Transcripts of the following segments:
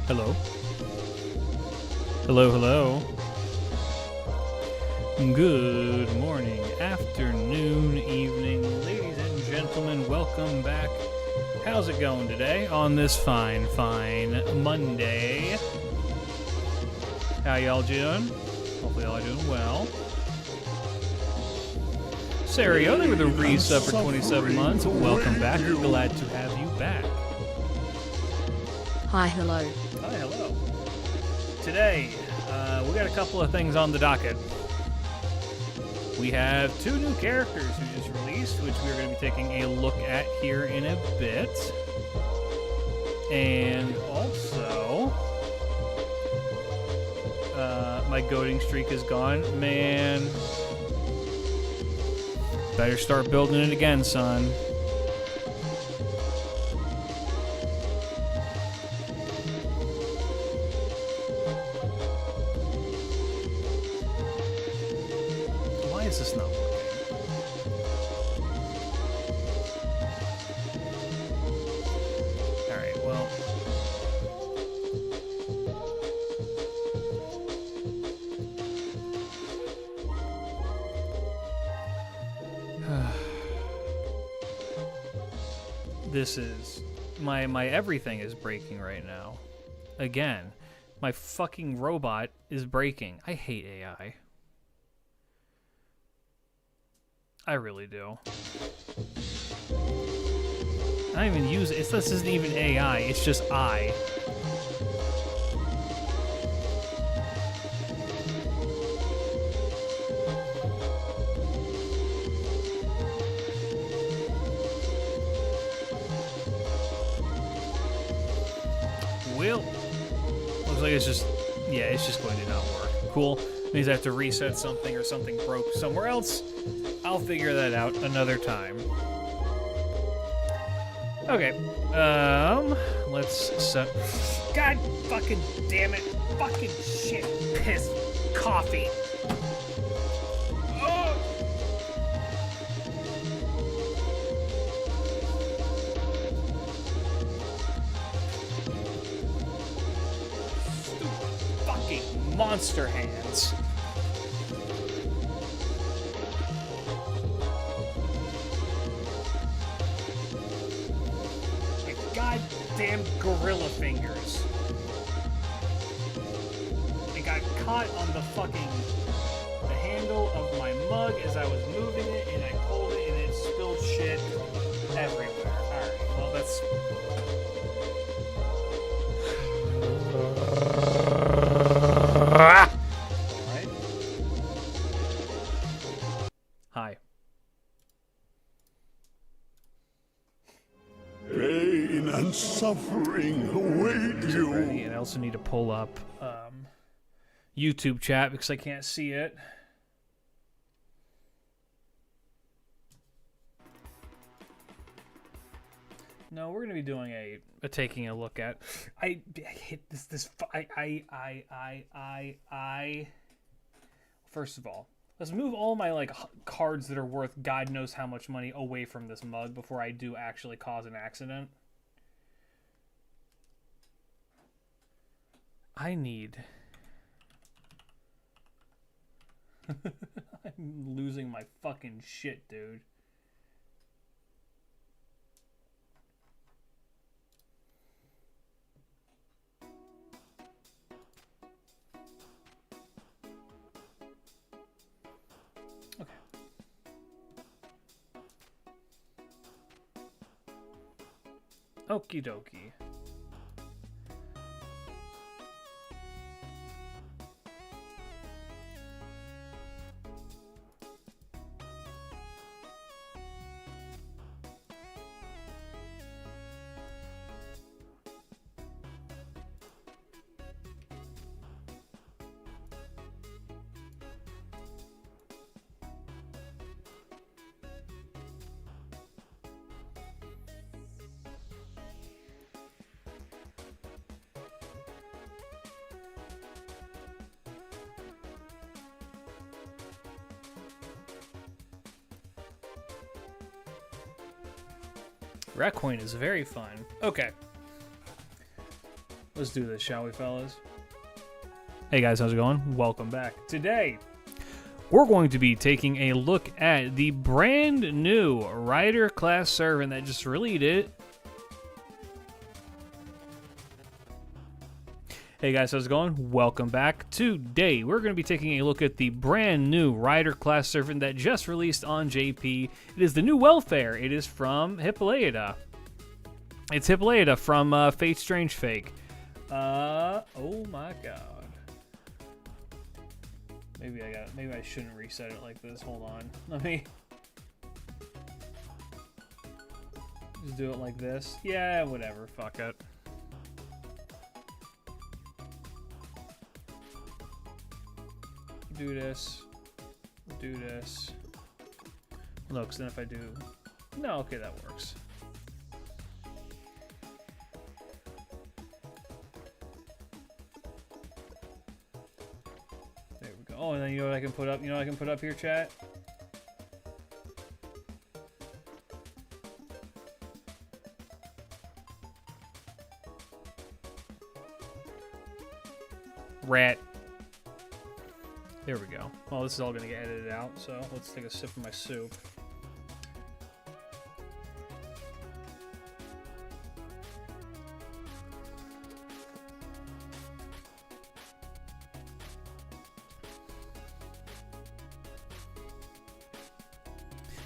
Hello. Hello, hello. Good morning, afternoon, evening, ladies and gentlemen. Welcome back. How's it going today on this fine Monday? How y'all doing? Hopefully y'all are doing well. Sario, thank you for the resub for 27 months. Welcome back. Glad to have you back. Hi, hello. Hi, hello. Today, we got a couple of things on the docket. We have two new characters who just released, which we're going to be taking a look at here in a bit. And also, my goading streak is gone. Man, better start building it again, son. Why is this not working? Alright, well. This is... My everything is breaking right now. Again. My fucking robot is breaking. I hate AI. I really do. I don't even use it. This isn't even AI. It's just I. Well, looks like it's just, yeah, it's just going to not work. Cool. Means I have to reset something or something broke somewhere else. I'll figure that out another time. Okay. Let's set... God fucking damn it. Fucking shit. Piss. Coffee. Oh! Stupid fucking monster hands. Goddamn gorilla fingers. It got caught on the handle of my mug as I was moving it, and I pulled it, and it spilled shit everywhere. Alright, well that's... Alright. Hi. Pain and suffering await you. Ready, and I also need to pull up YouTube chat because I can't see it. No, we're gonna be doing a taking a look at. I hit this. First of all, let's move all my cards that are worth God knows how much money away from this mug before I do actually cause an accident. I need... I'm losing my fucking shit, dude. Okay. Okie dokie. Rat coin is very fun. Okay. Let's do this, shall we, fellas? Hey guys, how's it going? Welcome back. Today, we're going to be taking a look at the brand new Rider class servant that just released. Hey guys, how's it going? Welcome back. Today, we're going to be taking a look at the brand new Rider class servant that just released on JP. It is the new welfare. It is from Hippolyta. It's Hippolyta from Fate Strange Fake. Oh my god. Maybe I shouldn't reset it like this. Hold on. Let me just do it like this. Yeah, whatever. Fuck it. Do this. Do this. No, because then if I do... No, okay, that works. There we go. Oh, and then you know what I can put up? You know what I can put up here, chat? Rat. There we go. Well, this is all going to get edited out, so let's take a sip of my soup.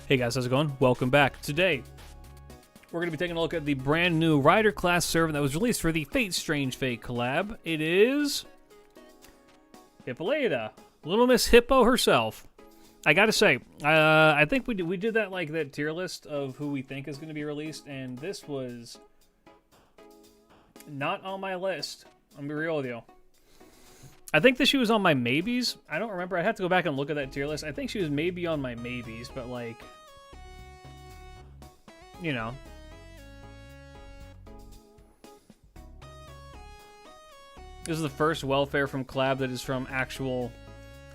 Hey guys, how's it going? Welcome back. Today, we're going to be taking a look at the brand new Rider class servant that was released for the Fate Strange Fate collab. It is Hippolyta. Little Miss Hippo herself. I gotta say, I think we did that like that tier list of who we think is going to be released, and this was not on my list. I'm gonna be real with you. I think that she was on my maybes. I don't remember. I'd have to go back and look at that tier list. I think she was maybe on my maybes, but like, you know. This is the first welfare from collab that is from actual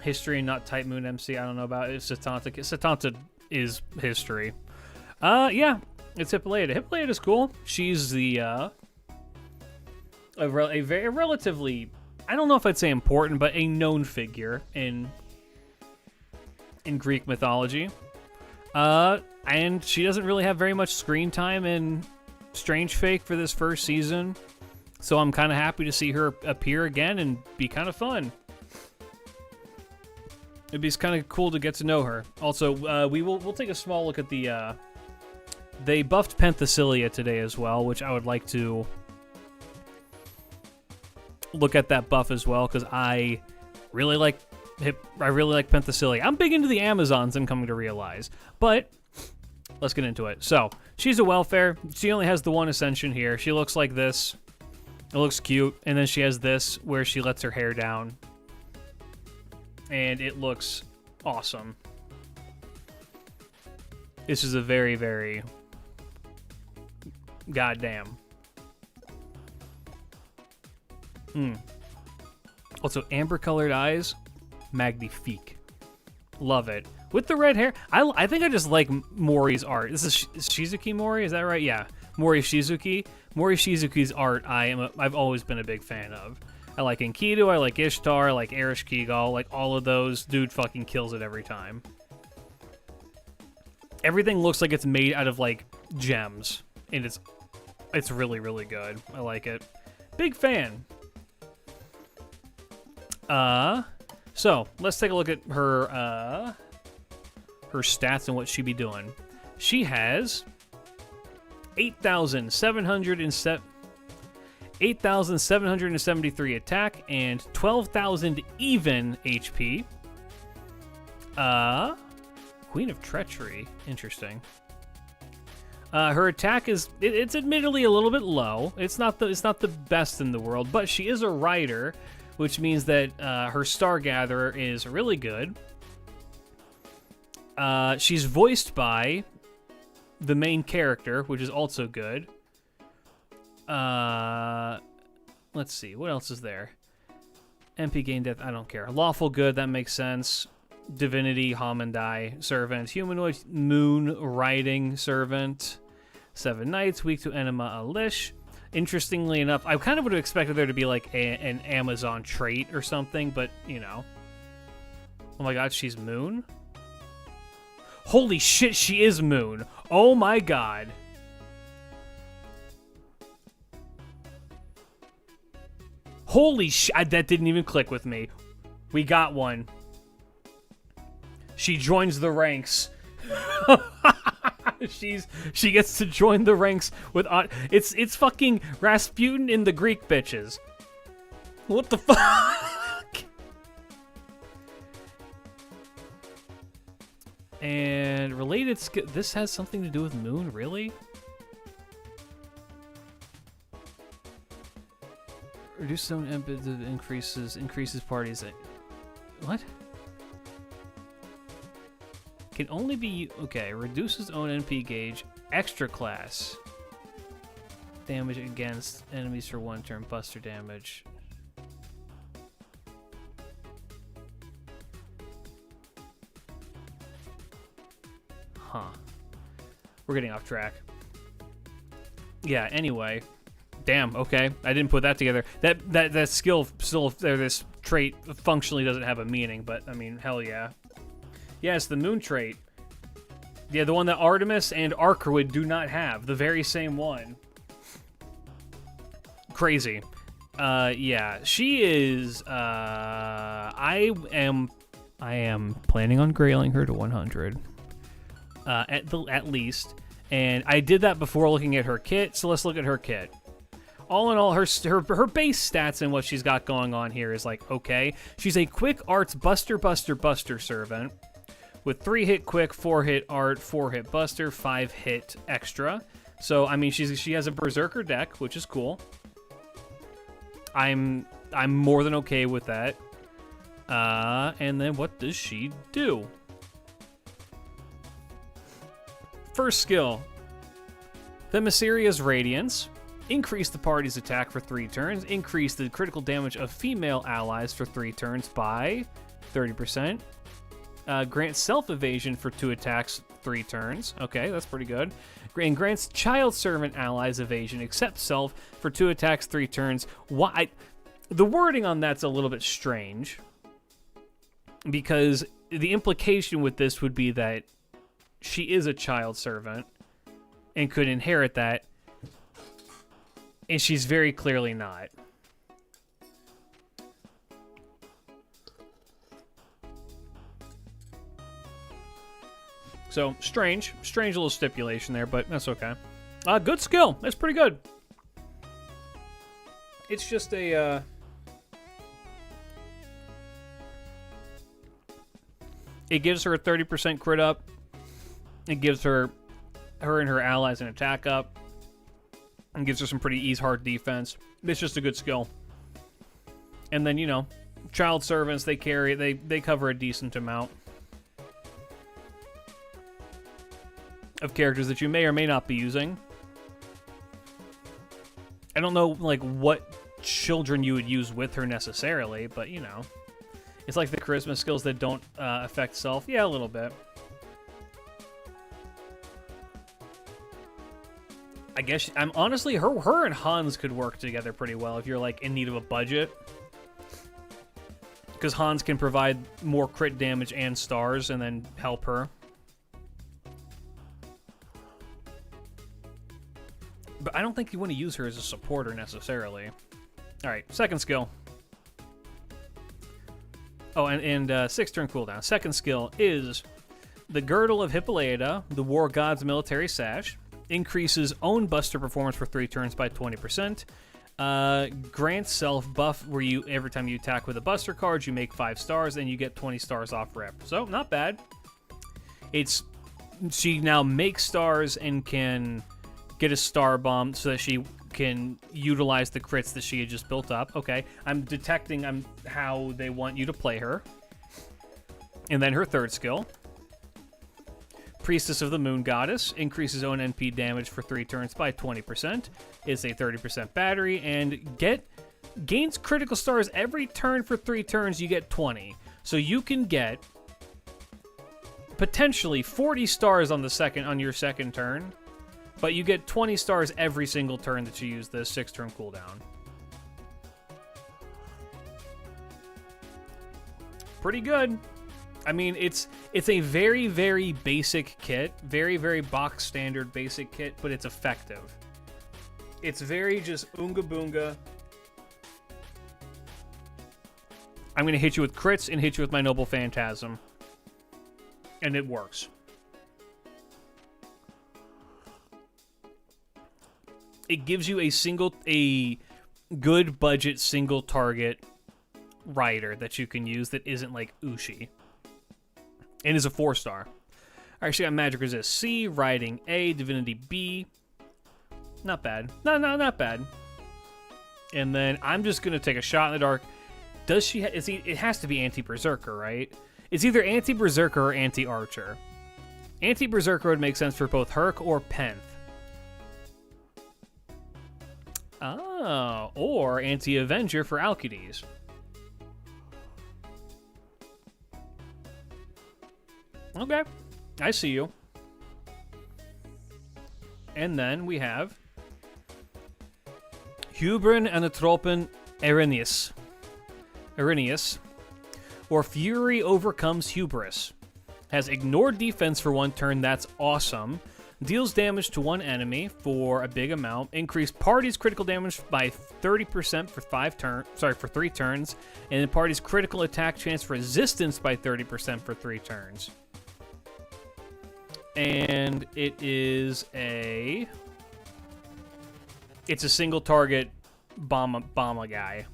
history and not Type Moon MC. I don't know about it. Satanta. Satanta is history. Yeah, it's Hippolyta. Hippolyta's cool. She's the a relatively, I don't know if I'd say important, but a known figure in Greek mythology. And she doesn't really have very much screen time in Strange Fake for this first season. So I'm kind of happy to see her appear again and be kind of fun. It'd be kind of cool to get to know her. Also, we'll take a small look at the... they buffed Penthesilea today as well, which I would like to look at that buff as well, because I really like Penthesilea. I'm big into the Amazons, I'm coming to realize. But let's get into it. So, she's a welfare. She only has the one ascension here. She looks like this. It looks cute. And then she has this where she lets her hair down. And it looks awesome. This is a very, very goddamn. Also, amber-colored eyes, magnifique. Love it. With the red hair, I think I just like Mori's art. This is Shizuki Mori, is that right? Yeah, Mori Shizuki. Mori Shizuki's art I've always been a big fan of. I like Enkidu, I like Ishtar, I like Erish Kigal, like all of those. Dude fucking kills it every time. Everything looks like it's made out of like gems, and it's really, really good. I like it. Big fan. So let's take a look at her stats and what she be doing. She has 8,773 attack and 12,000 even HP. Queen of Treachery. Interesting. Her attack is it's admittedly a little bit low. It's not the best in the world, but she is a rider, which means that her Star Gatherer is really good. She's voiced by the main character, which is also good. Let's see, what else is there? MP gain death, I don't care. Lawful good, that makes sense. Divinity, Homindai, Servant. Humanoid, Moon, Riding, Servant. 7 Knights, weak to Enema Alish. Interestingly enough, I kind of would have expected there to be like an Amazon trait or something, but you know. Oh my god, she's Moon? Holy shit, she is Moon. Oh my god. Holy shit, that didn't even click with me. We got one. She joins the ranks. She gets to join the ranks with it's fucking Rasputin and the Greek bitches. What the fuck? And related skill. This has something to do with Moon, really? Reduce zone increases parties. What? Can only be okay. Reduces own NP gauge. Extra class. Damage against enemies for 1 turn. Buster damage. Huh. We're getting off track. Yeah. Anyway. Damn. Okay. I didn't put that together. That skill still there. This trait functionally doesn't have a meaning, but I mean, hell yeah. Yes, the Moon trait. Yeah, the one that Artemis and Arkerwood do not have. The very same one. Crazy. Yeah, she is, I am planning on grailing her to 100. At least. And I did that before looking at her kit, so let's look at her kit. All in all, her base stats and what she's got going on here is like, okay. She's a quick arts buster servant. With 3-hit quick, 4-hit art, 4-hit buster, 5-hit extra. So I mean, she has a berserker deck, which is cool. I'm more than okay with that. And then what does she do? First skill, Themyscirea's Radiance. Increase the party's attack for 3 turns. Increase the critical damage of female allies for 3 turns by 30%. Grant self-evasion for 2 attacks, 3 turns. Okay, that's pretty good. And grants child servant allies evasion except self for 2 attacks, 3 turns. Why? The wording on that's a little bit strange. Because the implication with this would be that she is a child servant and could inherit that. And she's very clearly not. So, strange little stipulation there, but that's okay. Good skill. That's pretty good. It's just a, it gives her a 30% crit up. It gives her and her allies an attack up. And gives her some pretty hard defense. It's just a good skill. And then, you know, child servants, they cover a decent amount of characters that you may or may not be using. I don't know, like, what children you would use with her necessarily, but, you know. It's like the charisma skills that don't affect self. Yeah, a little bit. I guess, I'm honestly, her and Hans could work together pretty well if you're, like, in need of a budget. Because Hans can provide more crit damage and stars and then help her. But I don't think you want to use her as a supporter necessarily. Alright, second skill. Oh, and 6-turn cooldown. Second skill is the Girdle of Hippolyta, the War God's Military Sash. Increases own buster performance for 3 turns by 20%. Grants self buff where you every time you attack with a buster card, you make 5 stars and you get 20 stars off rep. So, not bad. She now makes stars and can get a star bomb so that she can utilize the crits that she had just built up. Okay, I'm detecting how they want you to play her. And then her third skill. Priestess of the Moon Goddess. Increases own NP damage for 3 turns by 20%. Is a 30% battery. And gains critical stars every turn for 3 turns. You get 20. So you can get potentially 40 stars on your second turn. But you get 20 stars every single turn that you use this 6-turn cooldown. Pretty good. I mean, it's a very, very basic kit. Very, very box standard basic kit, but it's effective. It's very just oonga boonga. I'm going to hit you with crits and hit you with my Noble Phantasm. And it works. It gives you a good budget single target rider that you can use that isn't like Ushi. And is a 4-star. Alright, so you got Magic Resist C, Riding A, Divinity B. Not bad. Not bad. And then I'm just going to take a shot in the dark. Does she... it has to be Anti-Berserker, right? It's either Anti-Berserker or Anti-Archer. Anti-Berserker would make sense for both Herc or Penth. Oh, or Anti-Avenger for Alcides. Okay, I see you. And then we have Hubrin Anatropin Erinius. Or Fury overcomes Hubris. Has ignored defense for 1 turn, that's awesome. Deals damage to 1 enemy for a big amount. Increase party's critical damage by 30% for 3 turns. And the party's critical attack chance resistance by 30% for 3 turns. And it's a single target bomb guy.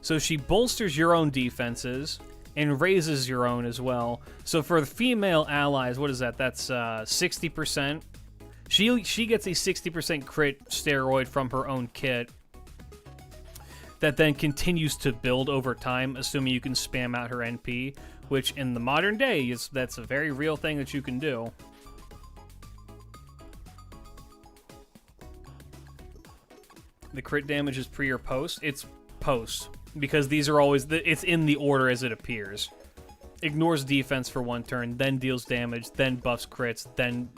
So she bolsters your own defenses and raises your own as well. So for the female allies, what is that? That's 60%. She gets a 60% crit steroid from her own kit that then continues to build over time, assuming you can spam out her NP, which in the modern day, that's a very real thing that you can do. The crit damage is pre or post? It's post, because these are always... it's in the order as it appears. Ignores defense for 1 turn, then deals damage, then buffs crits, then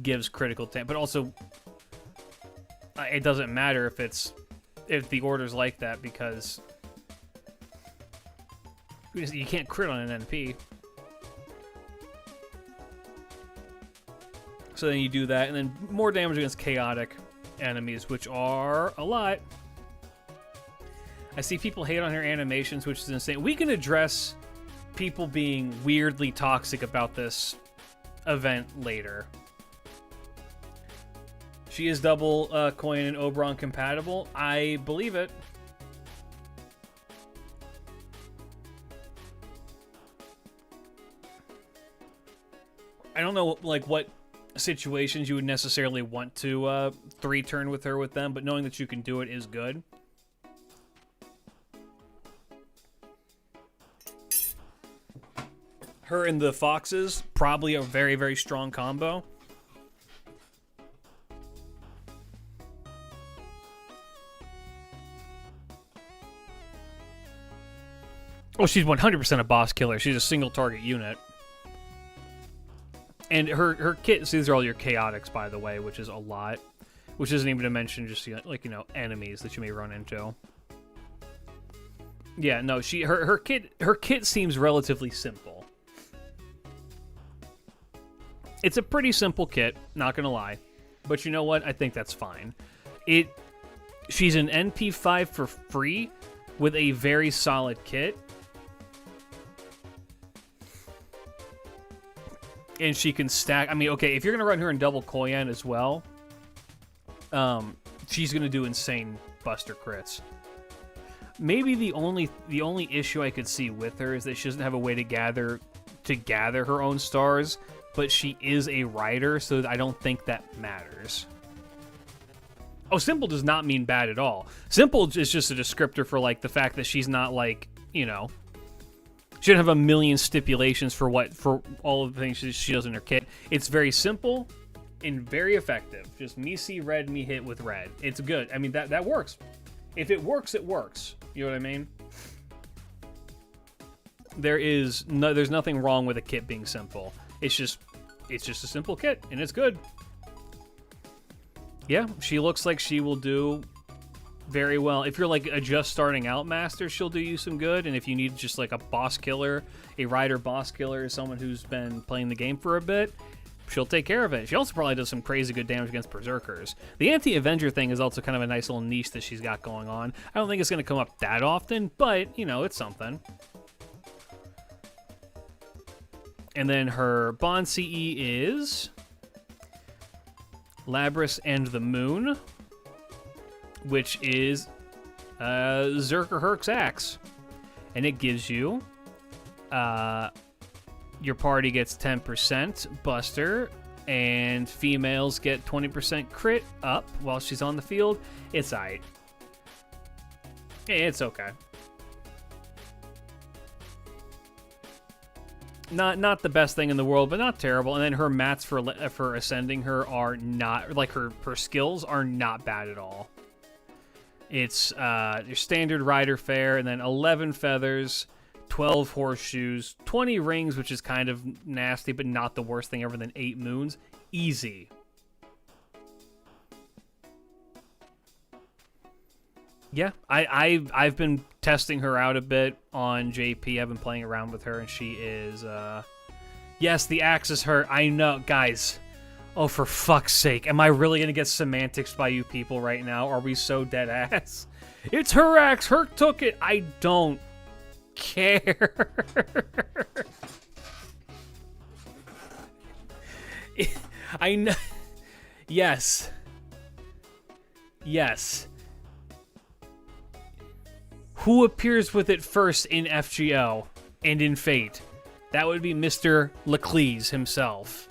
gives critical damage. But also, it doesn't matter if the order's like that, because you can't crit on an NP. So then you do that, and then more damage against chaotic enemies, which are a lot. I see people hate on her animations, which is insane. We can address people being weirdly toxic about this event later. She is double coin and Oberon compatible. I believe it. I don't know what situations you would necessarily want to 3-turn with her with them, but knowing that you can do it is good. Her and the Foxes, probably a very, very strong combo. Oh, she's 100% a boss killer. She's a single target unit. And her kits, these are all your chaotics, by the way, which is a lot. Which isn't even to mention just, enemies that you may run into. Yeah, no, her kit seems relatively simple. It's a pretty simple kit, not gonna lie. But you know what? I think that's fine. She's an NP5 for free with a very solid kit. And she can stack... I mean, okay, if you're going to run her in double Koyan as well, she's going to do insane buster crits. Maybe the only issue I could see with her is that she doesn't have a way to gather her own stars, but she is a rider, so I don't think that matters. Oh, simple does not mean bad at all. Simple is just a descriptor for, the fact that she's not, she doesn't have a million stipulations for all of the things she does in her kit. It's very simple and very effective. Just me see red, me hit with red. It's good. I mean, that works. If it works, it works. You know what I mean? there's nothing wrong with a kit being simple. It's just a simple kit, and it's good. Yeah, she looks like she will do very well. If you're like a just starting out master, she'll do you some good. And if you need just like a boss killer, a rider boss killer, someone who's been playing the game for a bit, she'll take care of it. She also probably does some crazy good damage against berserkers. The anti-avenger thing is also kind of a nice little niche that she's got going on. I don't think it's going to come up that often, but, you know, it's something. And then her Bond CE is Labrys and the Moon, which is Zerker Herc's Axe. And it gives you, your party gets 10% Buster, and females get 20% crit up while she's on the field. It's aight. It's okay. Not the best thing in the world, but not terrible. And then her mats for ascending her are not, like, her skills are not bad at all. It's your standard rider fare, and then 11 feathers, 12 horseshoes, 20 rings, which is kind of nasty, but not the worst thing ever, than 8 moons. Easy. Yeah, I've been testing her out a bit on JP. I've been playing around with her, and she is, yes, the axe is her. I know, guys. Oh, for fuck's sake. Am I really going to get semantics by you people right now? Are we so dead ass? It's her axe. Herc took it. I don't care. I know. Yes. Yes. Who appears with it first in FGO and in Fate? That would be Mr. Leclese himself.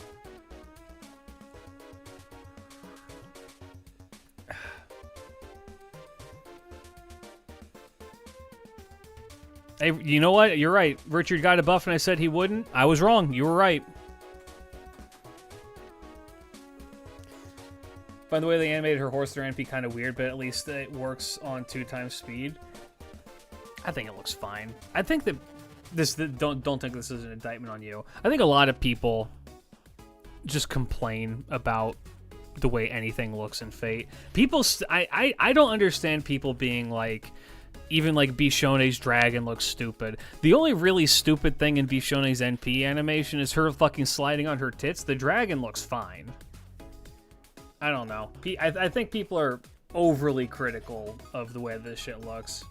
Hey, you know what? You're right. Richard got a buff and I said he wouldn't. I was wrong. You were right. By the way, they animated her horse through NP kind of weird, but at least it works on 2x speed. I think it looks fine. I think that don't think this is an indictment on you. I think a lot of people just complain about the way anything looks in Fate. People, I don't understand people being like, even like Bishone's dragon looks stupid. The only really stupid thing in Bishone's NP animation is her fucking sliding on her tits. The dragon looks fine. I don't know. I think people are overly critical of the way this shit looks.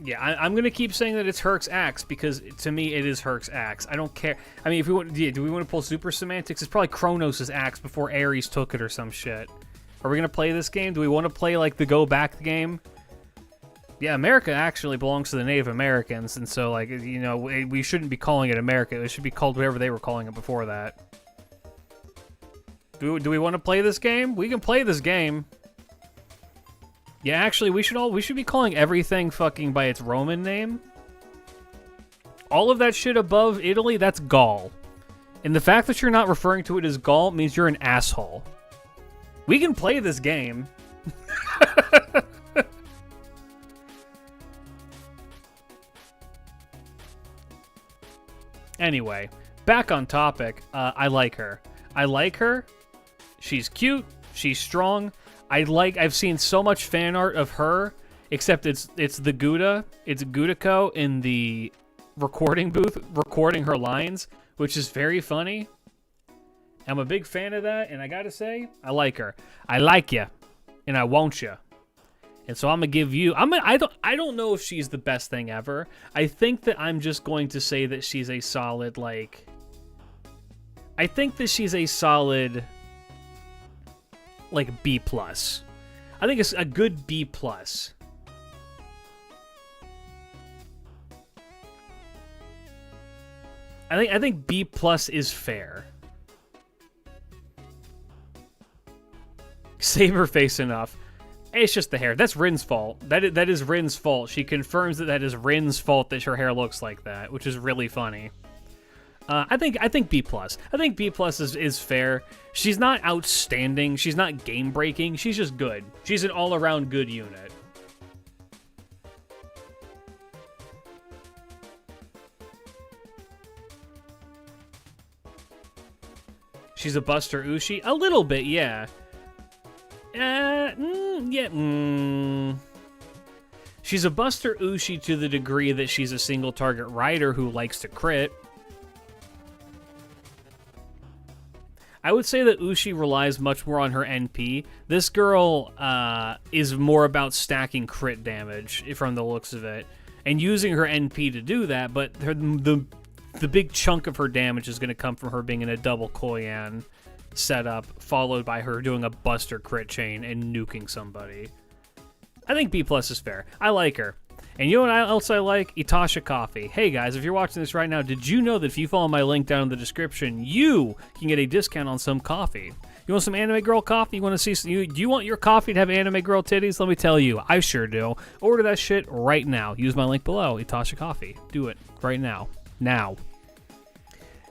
Yeah, I'm gonna keep saying that it's Herc's axe because to me it is Herc's axe. I don't care. I mean, if we want, do we want to pull super semantics? It's probably Kronos' axe before Ares took it or some shit. Are we gonna play this game? Do we want to play like the Go Back game? Yeah, America actually belongs to the Native Americans, and so like you know we shouldn't be calling it America. It should be called whatever they were calling it before that. Do we want to play this game? We can play this game. Yeah, actually, we should be calling everything fucking by its Roman name. All of that shit above Italy, that's Gaul. And the fact that you're not referring to it as Gaul means you're an asshole. We can play this game. Anyway, back on topic. I like her. She's cute. She's strong. I've seen so much fan art of her, except it's the Gouda. It's Gudako in the recording booth recording her lines, which is very funny. I'm a big fan of that, and I gotta say, I like her. I like you, and I want you. And so I'm gonna give you. I don't know if she's the best thing ever. I think that I'm just going to say that she's a solid like. I think that she's a solid. Like B+. I think it's a good B+. I think B+ is fair. Saberface enough. It's just the hair. That's Rin's fault. That is Rin's fault. She confirms that is Rin's fault that her hair looks like that, which is really funny. I think B+. I think B+ is fair. She's not outstanding. She's not game-breaking. She's just good. She's an all-around good unit. She's a Buster Ushi? A little bit, yeah. She's a Buster Ushi to the degree that she's a single target rider who likes to crit. I would say that Ushi relies much more on her NP. This girl is more about stacking crit damage from the looks of it, and using her NP to do that, but the big chunk of her damage is going to come from her being in a double Koyan setup, followed by her doing a Buster crit chain and nuking somebody. I think B+ is fair. I like her. And you know what else I like? Itasha Coffee. Hey guys, if you're watching this right now, did you know that if you follow my link down in the description, you can get a discount on some coffee? You want some anime girl coffee? You want to see? Do you want your coffee to have anime girl titties? Let me tell you, I sure do. Order that shit right now. Use my link below, Itasha Coffee. Do it right now. Now.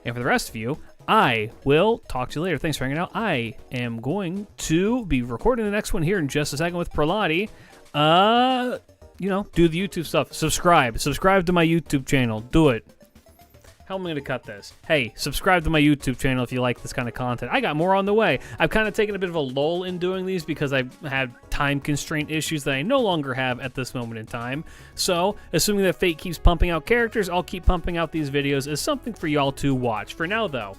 And for the rest of you, I will talk to you later. Thanks for hanging out. I am going to be recording the next one here in just a second with Pralati. You know, do the YouTube stuff. Subscribe to my YouTube channel. Do it. How am I going to cut this? Hey, subscribe to my YouTube channel if you like this kind of content. I got more on the way. I've kind of taken a bit of a lull in doing these because I've had time constraint issues that I no longer have at this moment in time. So, assuming that Fate keeps pumping out characters, I'll keep pumping out these videos as something for y'all to watch. For now, though,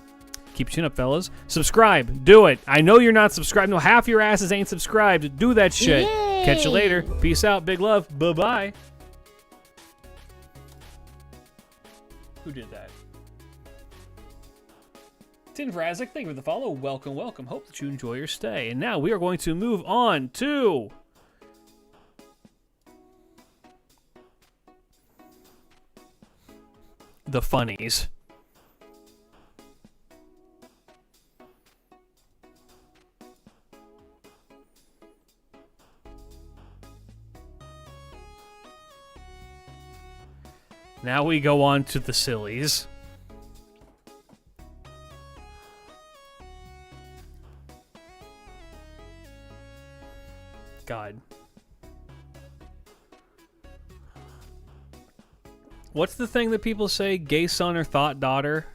keep your chin up, fellas. Subscribe. Do it. I know you're not subscribed. No, half your asses ain't subscribed. Do that shit. Yay. Catch you later. Peace out. Big love. Bye-bye. Who did that? Tin Vrazik, thank you for the follow. Welcome, welcome. Hope that you enjoy your stay. And now we are going to move on to the funnies. Now we go on to the sillies. God. What's the thing that people say? Gay son or thought daughter?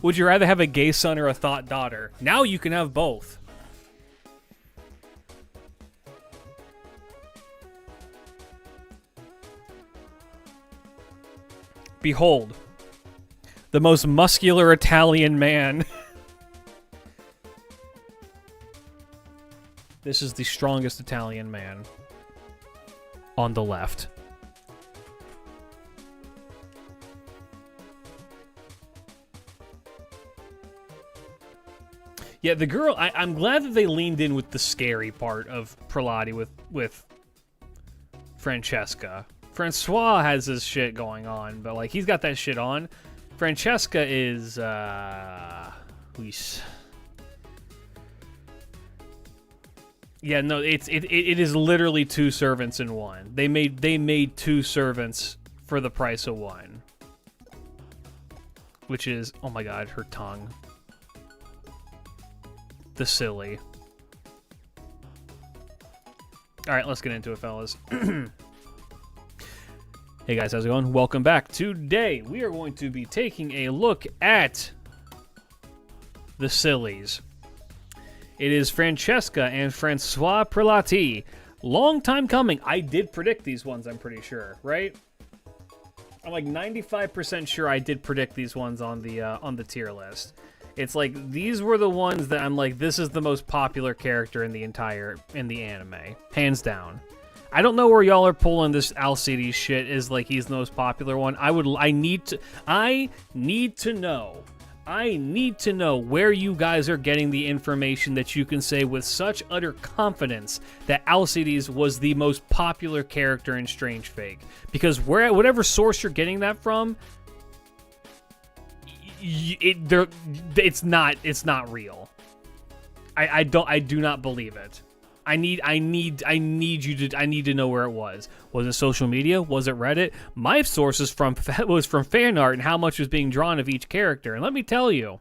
Would you rather have a gay son or a thought daughter? Now you can have both. Behold, the most muscular Italian man. This is the strongest Italian man on the left. Yeah, the girl, I'm glad that they leaned in with the scary part of Pralati with Francesca. Francois has his shit going on, but like he's got that shit on. Francesca is yeah, no, it is literally two servants in one. They made two servants for the price of one. Which is, oh my god, her tongue. The silly. Alright, let's get into it, fellas. Hey guys, how's it going? Welcome back. Today, we are going to be taking a look at the sillies. It is Francesca and Francois Pralati. Long time coming. I did predict these ones, I'm pretty sure, right? I'm like 95% sure I did predict these ones on the tier list. It's like these were the ones that I'm like, this is the most popular character in the anime, hands down. I don't know where y'all are pulling this Alcides shit is like he's the most popular one. I need to know where you guys are getting the information that you can say with such utter confidence that Alcides was the most popular character in Strange Fake. Because whatever source you're getting that from, it's not real. I do not believe it. I need to know where it was. Was it social media? Was it Reddit? My source was from fan art and how much was being drawn of each character. And let me tell you,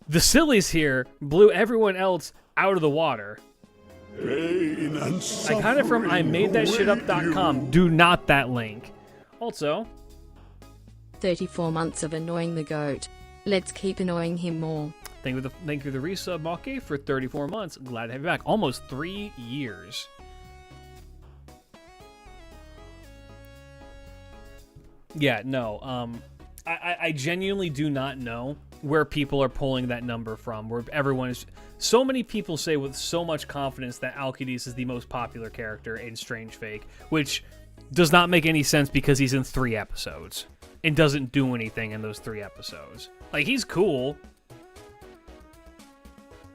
the sillies here blew everyone else out of the water. I got it from IMadeThatShitUp.com. Do not that link. Also, 34 months of annoying the goat. Let's keep annoying him more. Thank you for the resub, Maki, for 34 months. Glad to have you back. Almost 3 years. Yeah, no. I genuinely do not know where people are pulling that number from. Where everyone is... So many people say with so much confidence that Alcides is the most popular character in Strange Fake, which does not make any sense because he's in 3 episodes and doesn't do anything in those 3 episodes. Like, he's cool.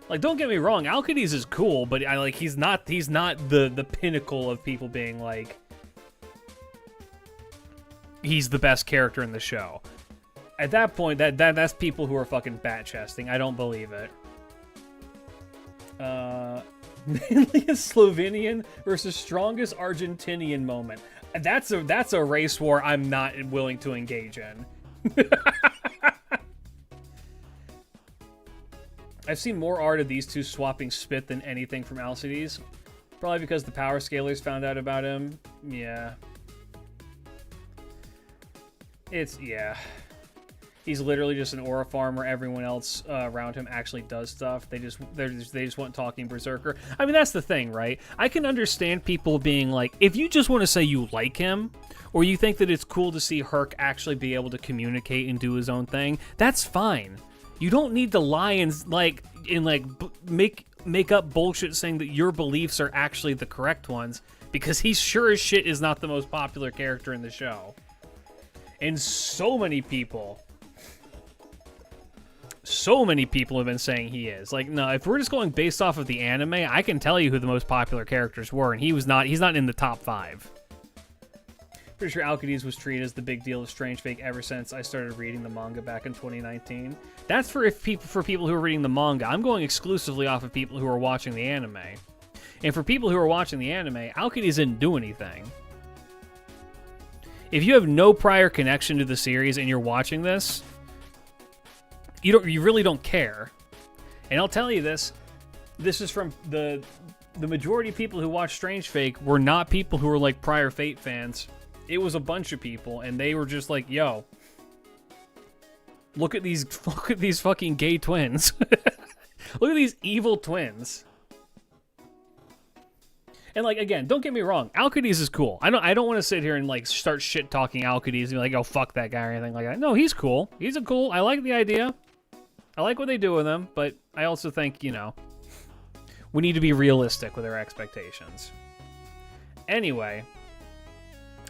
Like, don't get me wrong, Alcides is cool, but he's not the pinnacle of people being like, he's the best character in the show. At that point, that's people who are fucking bat-chesting. I don't believe it. Mainly a Slovenian versus strongest Argentinian moment. That's a race war I'm not willing to engage in. I've seen more art of these two swapping spit than anything from Alcides. Probably because the power scalers found out about him. Yeah. Yeah. He's literally just an aura farmer. Everyone else around him actually does stuff. They just want talking berserker. I mean, that's the thing, right? I can understand people being like, if you just want to say you like him, or you think that it's cool to see Herc actually be able to communicate and do his own thing, that's fine. You don't need to lie and make up bullshit saying that your beliefs are actually the correct ones, because he sure as shit is not the most popular character in the show. And so many people have been saying he is. Like, no, if we're just going based off of the anime, I can tell you who the most popular characters were, and he's not in the top 5. Pretty sure Alcides was treated as the big deal of Strange Fake ever since I started reading the manga back in 2019. That's for people who are reading the manga. I'm going exclusively off of people who are watching the anime. And for people who are watching the anime, Alcides didn't do anything. If you have no prior connection to the series and you're watching this, you really don't care. And I'll tell you this is from the majority of people who watch Strange Fake were not people who were like prior Fate fans. It was a bunch of people, and they were just like, yo, look at these fucking gay twins. Look at these evil twins. And like, again, don't get me wrong, Alcides is cool. I don't want to sit here and like start shit talking Alcides and be like, oh, fuck that guy or anything like that. No, he's cool. He's cool. I like the idea. I like what they do with him, but I also think, we need to be realistic with our expectations. Anyway,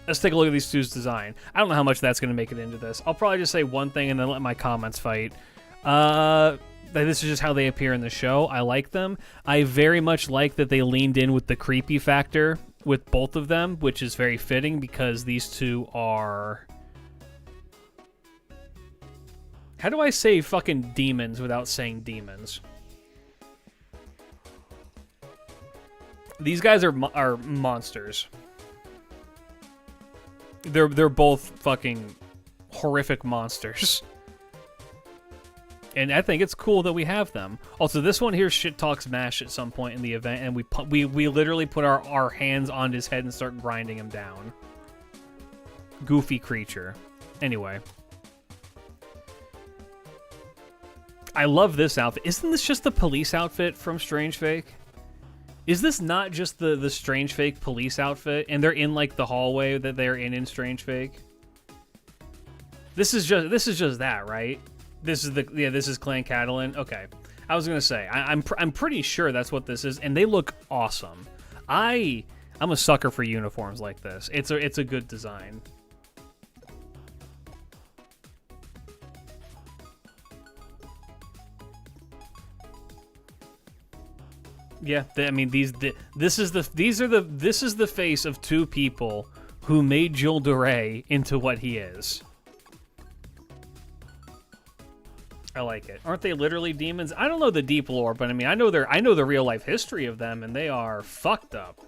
let's take a look at these two's design. I don't know how much that's going to make it into this. I'll probably just say one thing and then let my comments fight. This is just how they appear in the show. I like them. I very much like that they leaned in with the creepy factor with both of them, which is very fitting because these two are... How do I say fucking demons without saying demons? These guys are monsters. They're both fucking horrific monsters. And I think it's cool that we have them. Also, this one here shit talks Mash at some point in the event, and we literally put our hands on his head and start grinding him down. Goofy creature. Anyway. I love this outfit. Isn't this just the police outfit from Strange Fake? Is this not just the Strange Fake police outfit? And they're in like the hallway that they're in Strange Fake? This is just that, right? This is Clan Catalan. Okay. I was gonna say, I'm pretty sure that's what this is, and they look awesome. I'm a sucker for uniforms like this. It's a good design. Yeah, I mean this is the face of two people who made Jules de Rey into what he is. I like it. Aren't they literally demons? I don't know the deep lore, but I mean I know the real life history of them, and they are fucked up.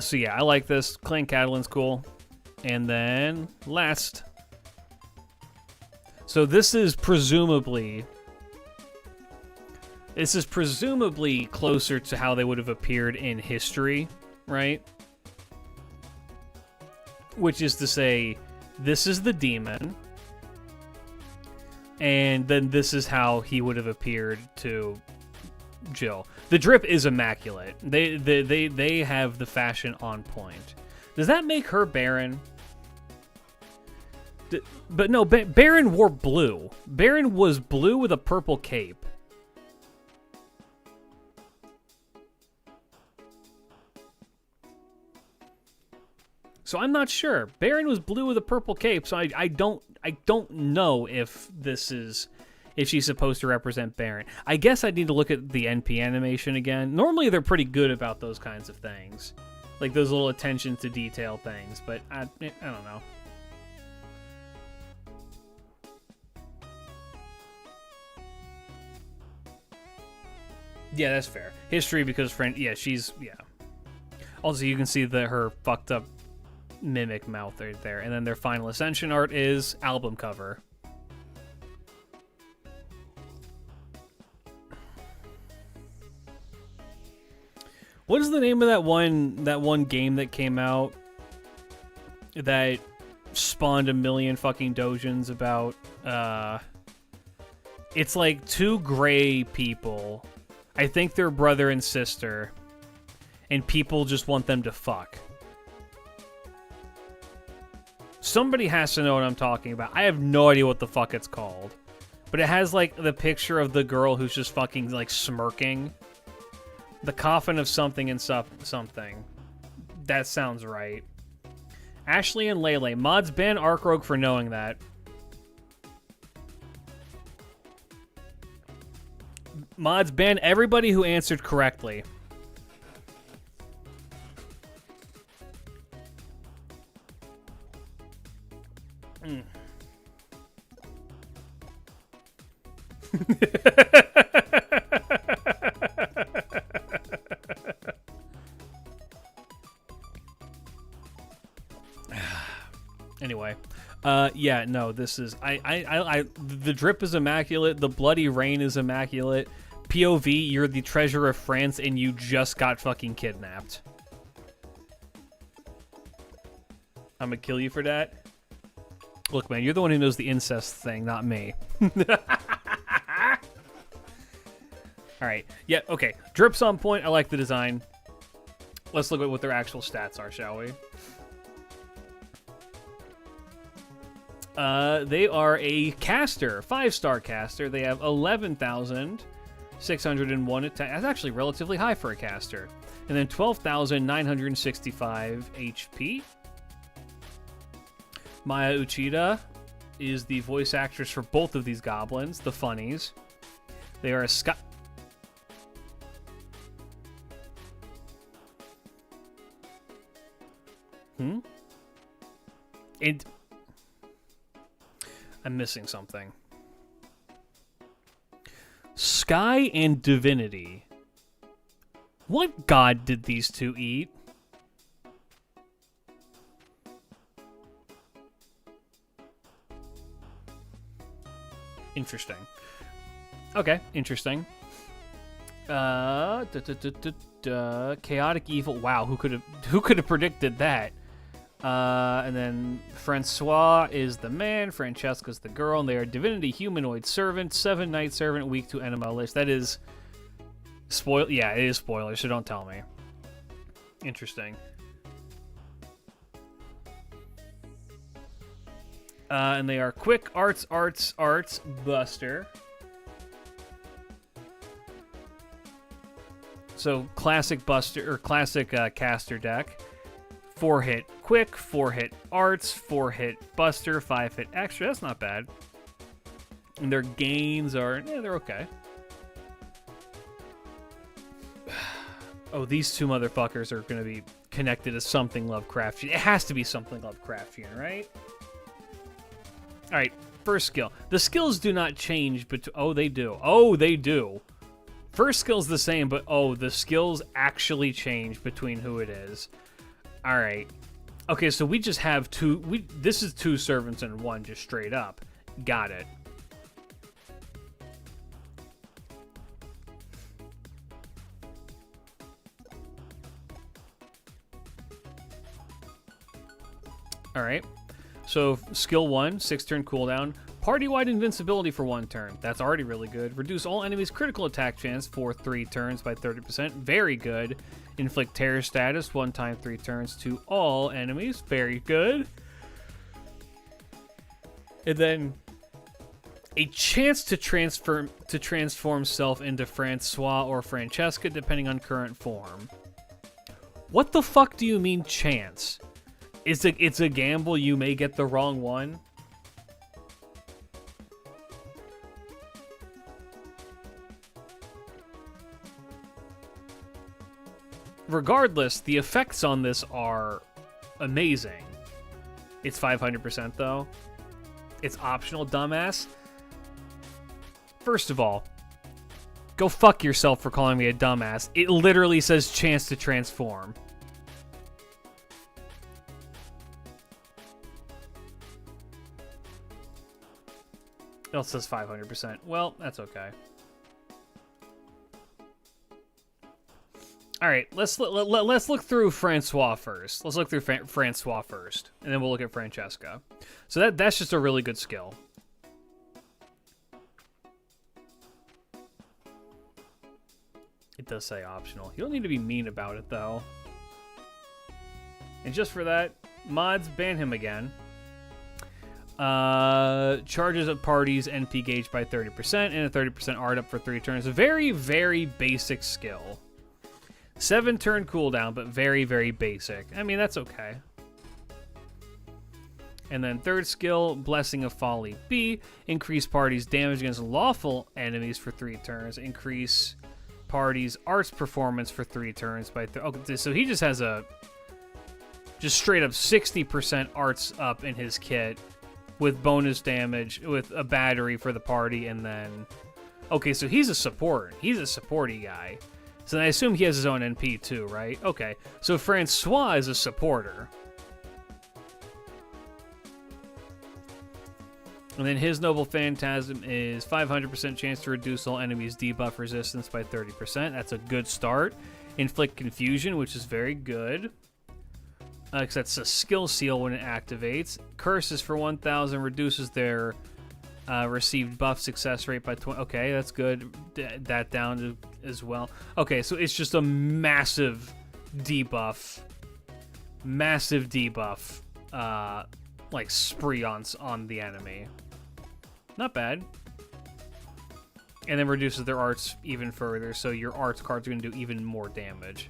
So yeah, I like this. Clan Catalan's cool. And then last. So this is presumably closer to how they would have appeared in history, right? which is to say, this is the demon, and then this is how he would have appeared to Jill. The drip is immaculate. They have the fashion on point. Does that make her Baron? But no, Baron wore blue. Baron was blue with a purple cape. So I'm not sure. Baron was blue with a purple cape, so I don't know if she's supposed to represent Baron. I guess I'd need to look at the NP animation again. Normally they're pretty good about those kinds of things. Like those little attention to detail things, but I don't know. Yeah, that's fair. History because she's Also, you can see her fucked up mimic mouth right there. And then their final Ascension art is album cover. What is the name of that one game that came out that spawned a million fucking dojins about it's like two gray people. I think they're brother and sister, and people just want them to fuck. Somebody has to know what I'm talking about. I have no idea what the fuck it's called. But it has, like, the picture of the girl who's just fucking, like, smirking. The coffin of something and something. That sounds right. Ashley and Lele. Mods ban Arkrog for knowing that. Mods ban everybody who answered correctly. Anyway, yeah, no, this is the drip is immaculate. The bloody rain is immaculate. POV, you're the treasure of France, and you just got fucking kidnapped. I'm gonna kill you for that. Look, man, you're the one who knows the incest thing, not me. Alright, yeah, okay. Drip's on point. I like the design. Let's look at what their actual stats are, shall we? They are a caster, 5-star caster. They have 11,601 attack. That's actually relatively high for a caster. And then 12,965 HP. Maya Uchida is the voice actress for both of these goblins, the funnies. They are a Scott. I'm missing something. Sky and Divinity. What god did these two eat? Interesting. Okay, interesting. Chaotic evil. Wow, who could have predicted that? And then Francois is the man, Francesca's the girl, and they are divinity humanoid servant, 7-night servant, weak to enema list. That is spoil. Yeah, it is spoiler, so don't tell me. Interesting. And they are quick arts buster. So classic buster or classic caster deck. 4-hit quick, 4-hit arts, 4-hit buster, 5-hit extra. That's not bad. And their gains are, they're okay. Oh, these two motherfuckers are going to be connected to something Lovecraftian. It has to be something Lovecraftian, right? All right, first skill. The skills do not change, but oh, they do. Oh, they do. First skill's the same, but oh, the skills actually change between who it is. All right. Okay, so we just have two. This is two servants and one, just straight up. Got it. All right. So skill 1, 6-turn cooldown. Party-wide invincibility for 1 turn. That's already really good. Reduce all enemies' critical attack chance for 3 turns by 30%. Very good. Inflict terror status 1 time 3 turns to all enemies. Very good. And then a chance to transform self into Francois or Francesca depending on current form. What the fuck do you mean chance? It's a gamble, you may get the wrong one. Regardless, the effects on this are amazing. It's 500% though. It's optional, dumbass. First of all, go fuck yourself for calling me a dumbass. It literally says chance to transform. It says 500%. Well, that's okay. All right, let's look through Francois first. Let's look through Francois first, and then we'll look at Francesca. So that's just a really good skill. It does say optional. You don't need to be mean about it, though. And just for that, mods, ban him again. Charges of parties NP gauge by 30% and a 30% art up for 3 turns. A very, very basic skill. 7-turn cooldown, but very, very basic. I mean, that's okay. And then third skill, Blessing of Folly B. Increase parties' damage against lawful enemies for 3 turns. Increase parties' arts performance for 3 turns by... Okay, so he just has a... just straight up 60% arts up in his kit with bonus damage, with a battery for the party, and then... Okay, so he's a support. He's a supporty guy. So I assume he has his own NP too, right? Okay, so Francois is a supporter. And then his Noble Phantasm is 500% chance to reduce all enemies' debuff resistance by 30%. That's a good start. Inflict Confusion, which is very good. Because that's a skill seal when it activates. Curses for 1,000 reduces their received buff success rate by 20. Okay, that's good. That down as well. Okay, so it's just a massive debuff. Massive debuff. Like spree on the enemy. Not bad. And then reduces their arts even further, so your arts cards are going to do even more damage.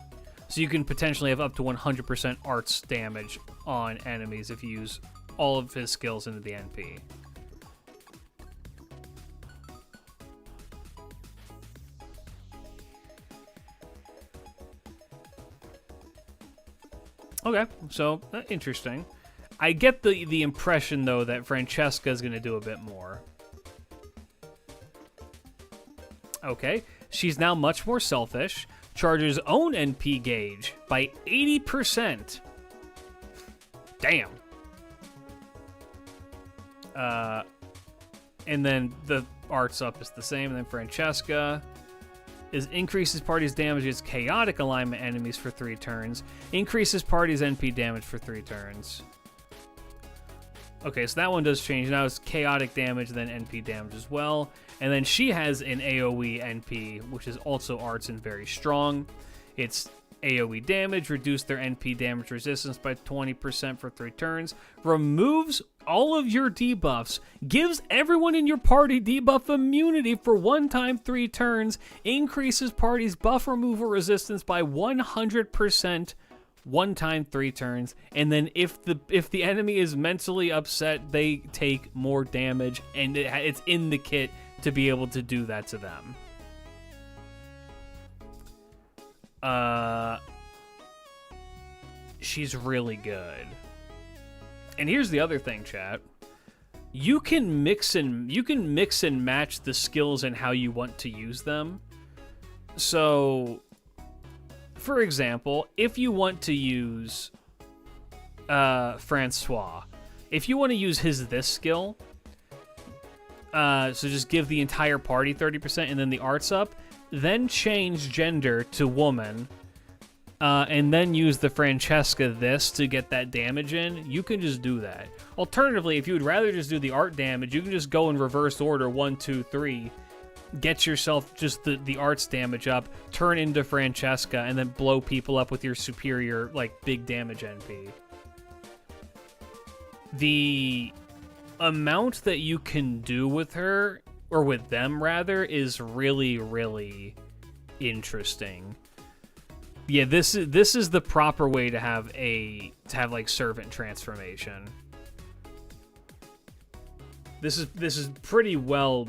So you can potentially have up to 100% arts damage on enemies if you use all of his skills into the NP. Okay, so interesting. I get the impression, though, that Francesca is going to do a bit more. Okay, she's now much more selfish. Charges own NP gauge by 80%. Damn. And then the arts up is the same. And then Francesca increases party's damage against chaotic alignment enemies for 3 turns. Increases party's NP damage for 3 turns. Okay, so that one does change. Now it's chaotic damage, then NP damage as well. And then she has an AoE NP, which is also arts and very strong. It's AoE damage, reduce their NP damage resistance by 20% for 3 turns. Removes all of your debuffs. Gives everyone in your party debuff immunity for 1 time 3 turns. Increases party's buff removal resistance by 100%. 1 time 3 turns, and then if the enemy is mentally upset, they take more damage, and it's in the kit to be able to do that to them. She's really good. And here's the other thing, chat. You can mix and match the skills and how you want to use them. So, for example, if you want to use Francois, if you want to use this skill, so just give the entire party 30% and then the arts up, then change gender to woman, and then use the Francesca this to get that damage in, you can just do that. Alternatively, if you would rather just do the art damage, you can just go in reverse order, 1, 2, 3, get yourself just the arts damage up, turn into Francesca, and then blow people up with your superior, like, big damage NP. The amount that you can do with her, or with them rather, is really, really interesting. Yeah, this is the proper way to have like servant transformation. This is pretty well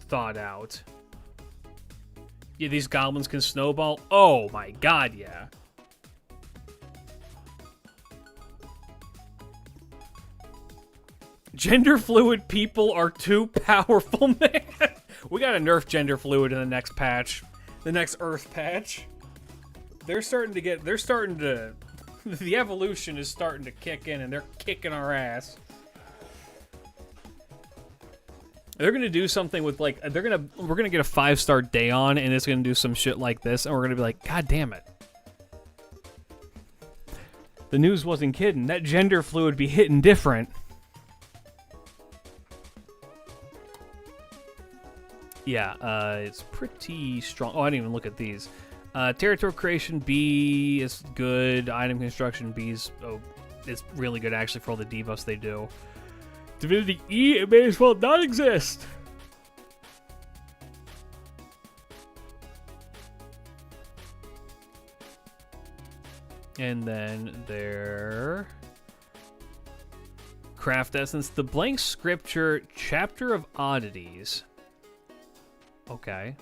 thought out. Yeah, these goblins can snowball. Oh my god, yeah. Gender fluid people are too powerful, man. We gotta nerf gender fluid in the next patch. The next Earth patch. The evolution is starting to kick in, and they're kicking our ass. They're gonna do something with, like, we're gonna get a 5-star Daeon, and it's gonna do some shit like this, and we're gonna be like, god damn it. The news wasn't kidding. That gender fluid be hitting different. Yeah, it's pretty strong. Oh, I didn't even look at these. Territory creation B is good. Item construction B is it's really good actually for all the debuffs they do. Divinity E, it may as well not exist. And then their craft essence, the blank scripture, chapter of oddities. Okay.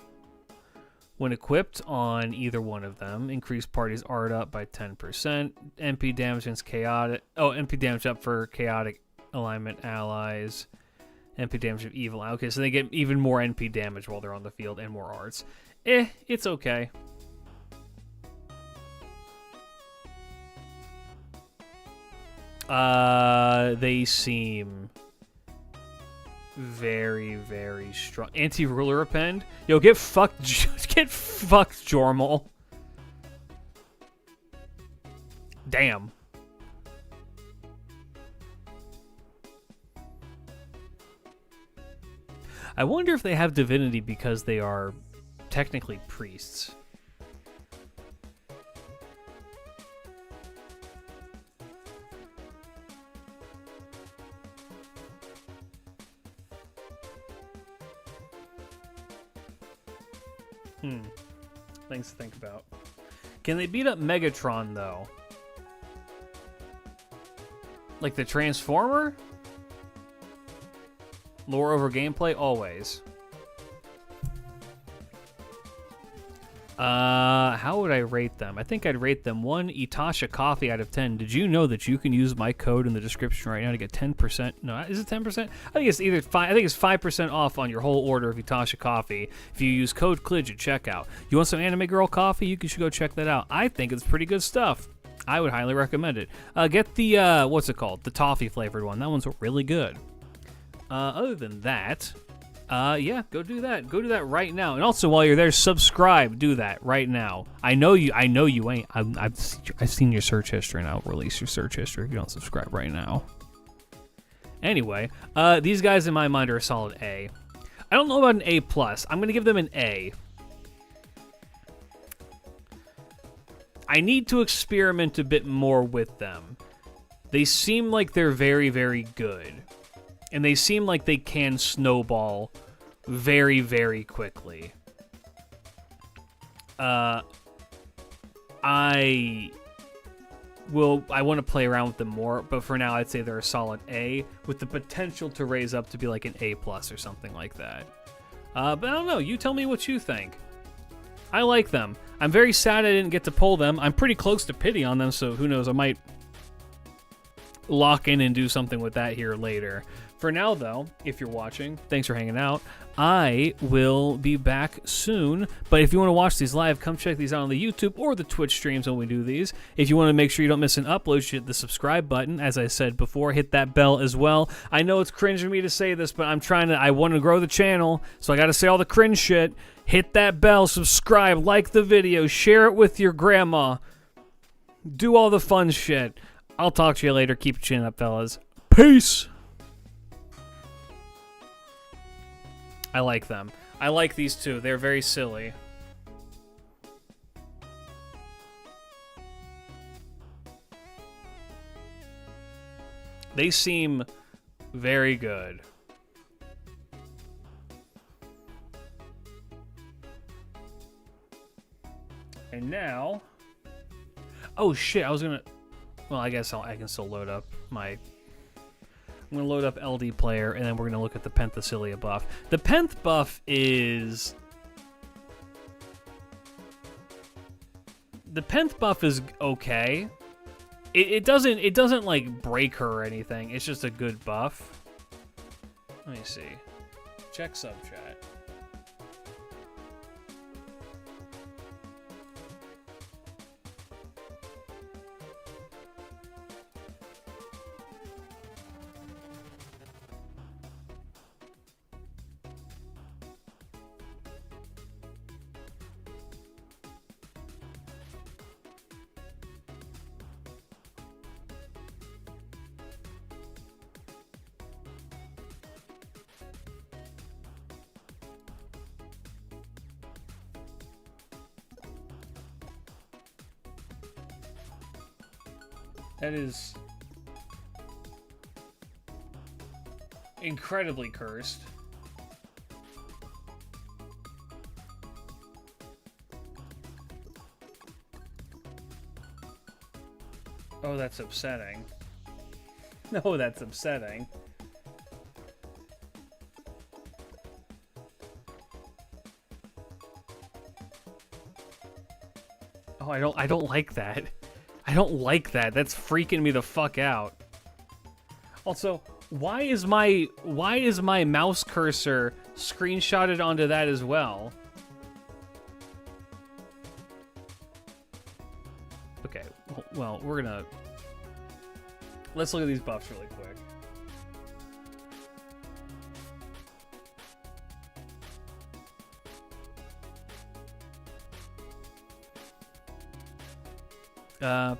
When equipped on either one of them, increase party's art up by 10%. MP damage against chaotic. Oh, MP damage up for chaotic alignment allies. MP damage of evil. Okay, so they get even more NP damage while they're on the field and more arts. It's okay. They seem very, very strong. Anti-ruler append. Yo, get fucked, Jormal. Damn. I wonder if they have divinity because they are technically priests. Things to think about. Can they beat up Megatron, though? Like the Transformer? Lore over gameplay? Always. How would I rate them? I think I'd rate them 1 Itasha coffee out of 10. Did you know that you can use my code in the description right now to get 10%? No, is it 10%? I think it's either 5. I think it's 5% off on your whole order of Itasha coffee if you use code CLIDGE at checkout. You want some Anime Girl coffee? You should go check that out. I think it's pretty good stuff. I would highly recommend it. Get the what's it called? The toffee flavored one. That one's really good. Other than that. Yeah, go do that. Go do that right now. And also, while you're there, subscribe. Do that right now. I know you ain't. I've seen your search history, and I'll release your search history if you don't subscribe right now. Anyway, these guys in my mind are a solid A. I don't know about an A+. I'm going to give them an A. I need to experiment a bit more with them. They seem like they're very, very good. And they seem like they can snowball very, very quickly. I want to play around with them more, but for now I'd say they're a solid A with the potential to raise up to be like an A+ or something like that. But I don't know, you tell me what you think. I like them. I'm very sad I didn't get to pull them. I'm pretty close to pity on them, so who knows, I might lock in and do something with that here later. For now, though, if you're watching, thanks for hanging out. I will be back soon. But if you want to watch these live, come check these out on the YouTube or the Twitch streams when we do these. If you want to make sure you don't miss an upload, you hit the subscribe button. As I said before, hit that bell as well. I know it's cringe of me to say this, but I want to grow the channel, so I got to say all the cringe shit. Hit that bell, subscribe, like the video, share it with your grandma. do all the fun shit. I'll talk to you later. Keep your chin up, fellas. Peace! I like them. I like these two. They're very silly. They seem very good. And now... Oh, shit. I was gonna... Well, I guess I can still load up my... I'm going to load up LD player, and then we're going to look at the Penthesilea buff. The Penth buff is... The Penth buff is okay. It doesn't like break her or anything. It's just a good buff. Let me see. Check sub chat. That is incredibly cursed. Oh, that's upsetting. No, that's upsetting. Oh, I don't like that. I don't like that. That's freaking me the fuck out. Also, why is my mouse cursor screenshotted onto that as well? Okay, well, let's look at these buffs really quick.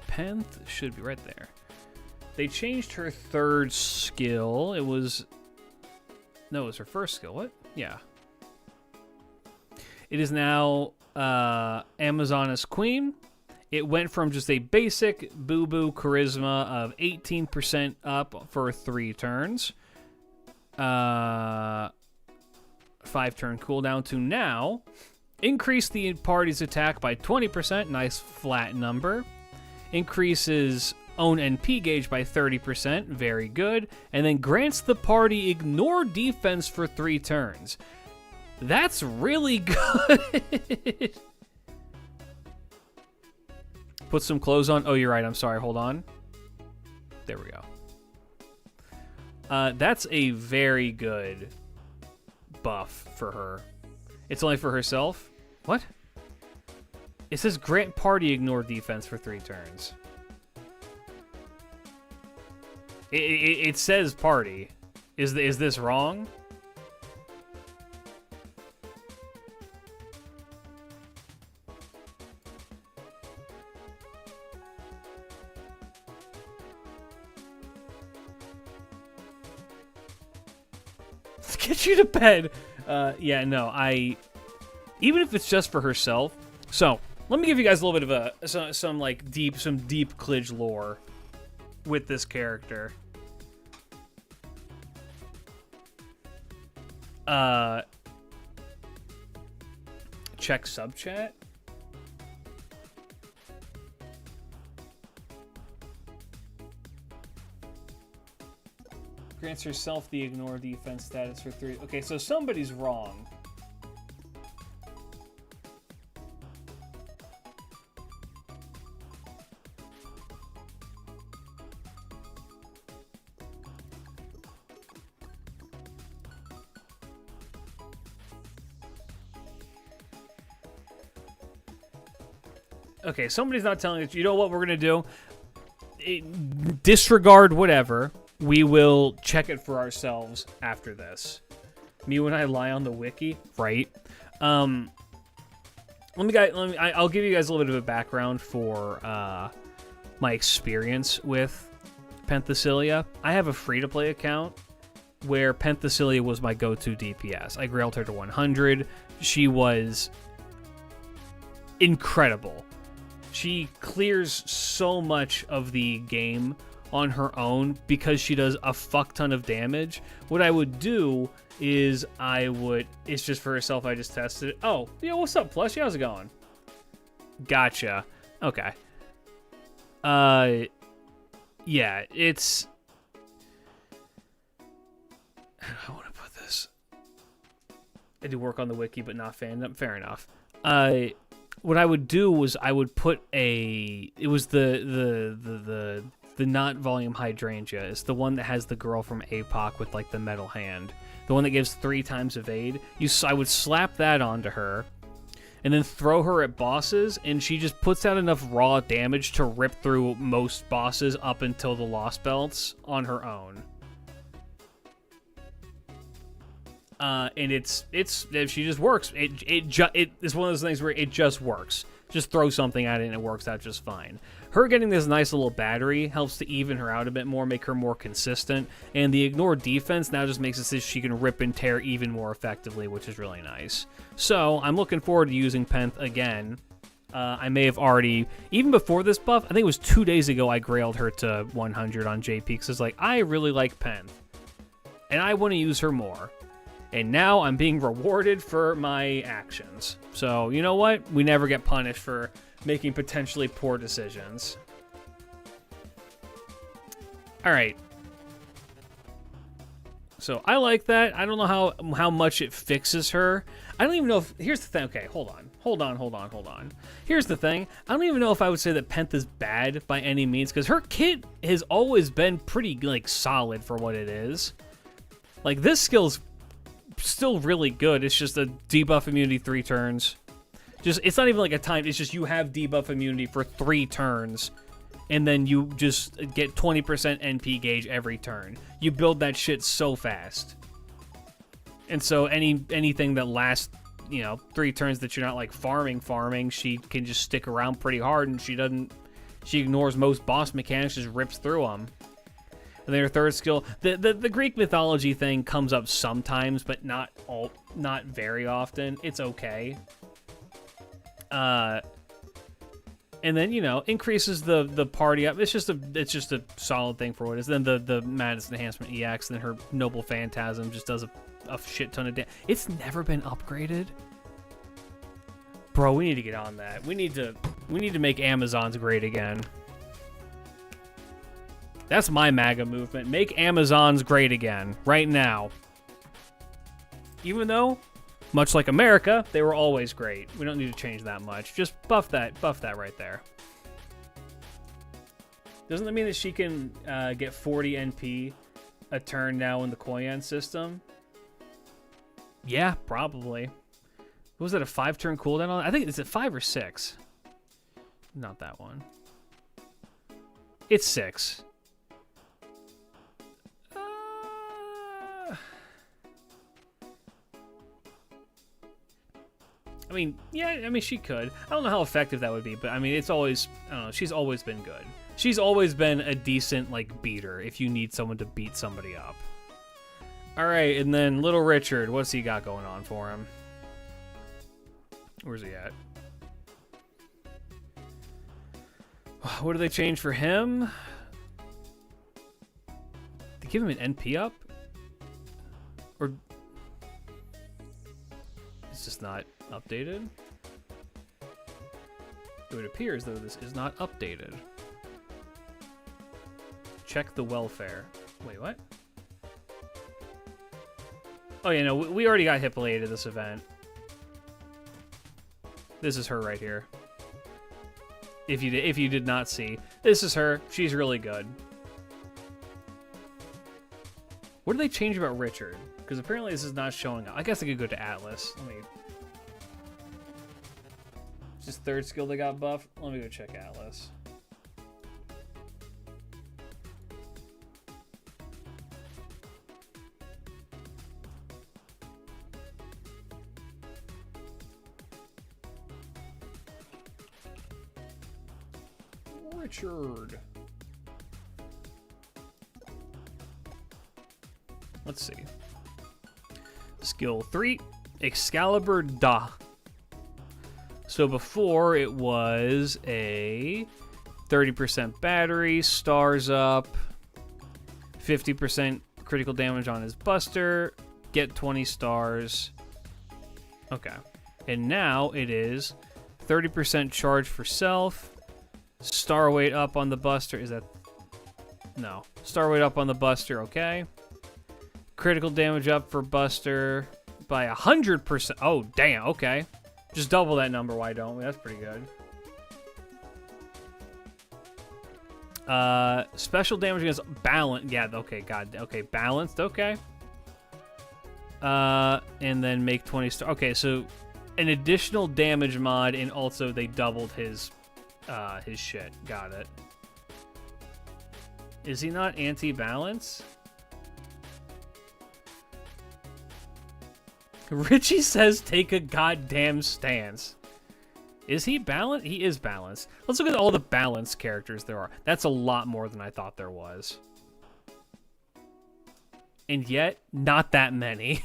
Penth should be right there. They changed her third skill. It was her first skill. What? Yeah. It is now Amazoness Queen. It went from just a basic boo-boo charisma of 18% up for 3 turns. 5-turn cooldown to now. Increase the party's attack by 20%. Nice flat number. Increases own NP gauge by 30%. Very good. And then grants the party ignore defense for 3 turns. That's really good. Put some clothes on. Oh, you're right. I'm sorry. Hold on. There we go. That's a very good buff for her. It's only for herself? What? It says grant party ignore defense for 3 turns. It says party. Is this wrong? Let's get you to bed. Yeah, no, even if it's just for herself. So, let me give you guys a little bit of some deep Klidge lore with this character. Check sub chat. Grants herself the ignore defense status for 3. Okay, so somebody's wrong. Okay, somebody's not telling us. You know what we're going to do? Disregard whatever. We will check it for ourselves after this. Me when I lie on the wiki, right? I'll give you guys a little bit of a background for my experience with Penthesilea. I have a free-to-play account where Penthesilea was my go-to DPS. I grailed her to 100. She was incredible. She clears so much of the game on her own because she does a fuck ton of damage. What I would do is it's just for herself, I just tested it. Oh, yo, what's up, Plush? How's it going? Gotcha. Okay. Yeah, it's... How do I want to put this? I do work on the wiki, but not fandom. Fair enough. What I would do was I would put it was the not volume hydrangea. It's the one that has the girl from APOC with like the metal hand. The one that gives 3 times evade. I would slap that onto her and then throw her at bosses, and she just puts out enough raw damage to rip through most bosses up until the Lost Belts on her own. And she just works. It's one of those things where it just works. Just throw something at it and it works out just fine. Her getting this nice little battery helps to even her out a bit more, make her more consistent. And the ignore defense now just makes it so she can rip and tear even more effectively, which is really nice. So I'm looking forward to using Penth again. I may have already, even before this buff, I think it was 2 days ago I grailed her to 100 on JP because it's like, I really like Penth. And I want to use her more. And now I'm being rewarded for my actions. So, you know what? We never get punished for making potentially poor decisions. All right. So, I like that. I don't know how much it fixes her. I don't even know if... Here's the thing. Okay, hold on. Here's the thing. I don't even know if I would say that Penth is bad by any means, because her kit has always been pretty, like, solid for what it is. Like, this skill's still really good. It's just a debuff immunity 3 turns. It's not even like a time. It's just you have debuff immunity for 3 turns, and then you just get 20% NP gauge every turn. You build that shit so fast. And so anything that lasts, 3 turns that you're not like farming, she can just stick around pretty hard, and she ignores most boss mechanics, just rips through them. And then her third skill, the Greek mythology thing comes up sometimes, but not very often. It's okay. And then increases the party up. It's just a solid thing for what it is. Then the Madness Enhancement EX, then her Noble Phantasm just does a shit ton of damage. It's never been upgraded, bro. We need to get on that. We need to make Amazons great again. That's my MAGA movement. Make Amazons great again, right now. Even though, much like America, they were always great. We don't need to change that much. Just buff that right there. Doesn't that mean that she can get 40 NP a turn now in the Koyan system? Yeah, probably. Was that a 5-turn cooldown on? I think, is it 5 or 6? Not that one. It's 6. I mean, yeah, she could. I don't know how effective that would be, but it's always, I don't know, she's always been good. She's always been a decent, beater if you need someone to beat somebody up. All right, and then Little Richard, what's he got going on for him? Where's he at? What do they change for him? They give him an NP up? Or... It's just not updated? It would appear as though this is not updated. Check the welfare. Wait, what? Oh yeah, no, we already got Hippolyta this event. This is her right here. If you did not see, this is her. She's really good. What did they change about Richard? Because apparently this is not showing up. I guess I could go to Atlas. Let me... It's just third skill that got buffed. Let me go check Atlas. Richard. Let's see. Skill 3, Excalibur Da. So before it was a 30% battery, stars up, 50% critical damage on his buster, get 20 stars. Okay. And now it is 30% charge for self, star weight up on the buster. Is that... No. Star weight up on the buster, okay. Critical damage up for buster by 100%. Oh, damn, okay. Just double that number, why don't we? That's pretty good. Special damage against balance. Yeah, okay, god. Okay, balanced, okay. And then make 20 star. Okay, so an additional damage mod, and also they doubled his shit. Got it. Is he not anti-balance? Richie says take a goddamn stance. Is he balanced? He is balanced. Let's look at all the balanced characters there are. That's a lot more than I thought there was. And yet, not that many.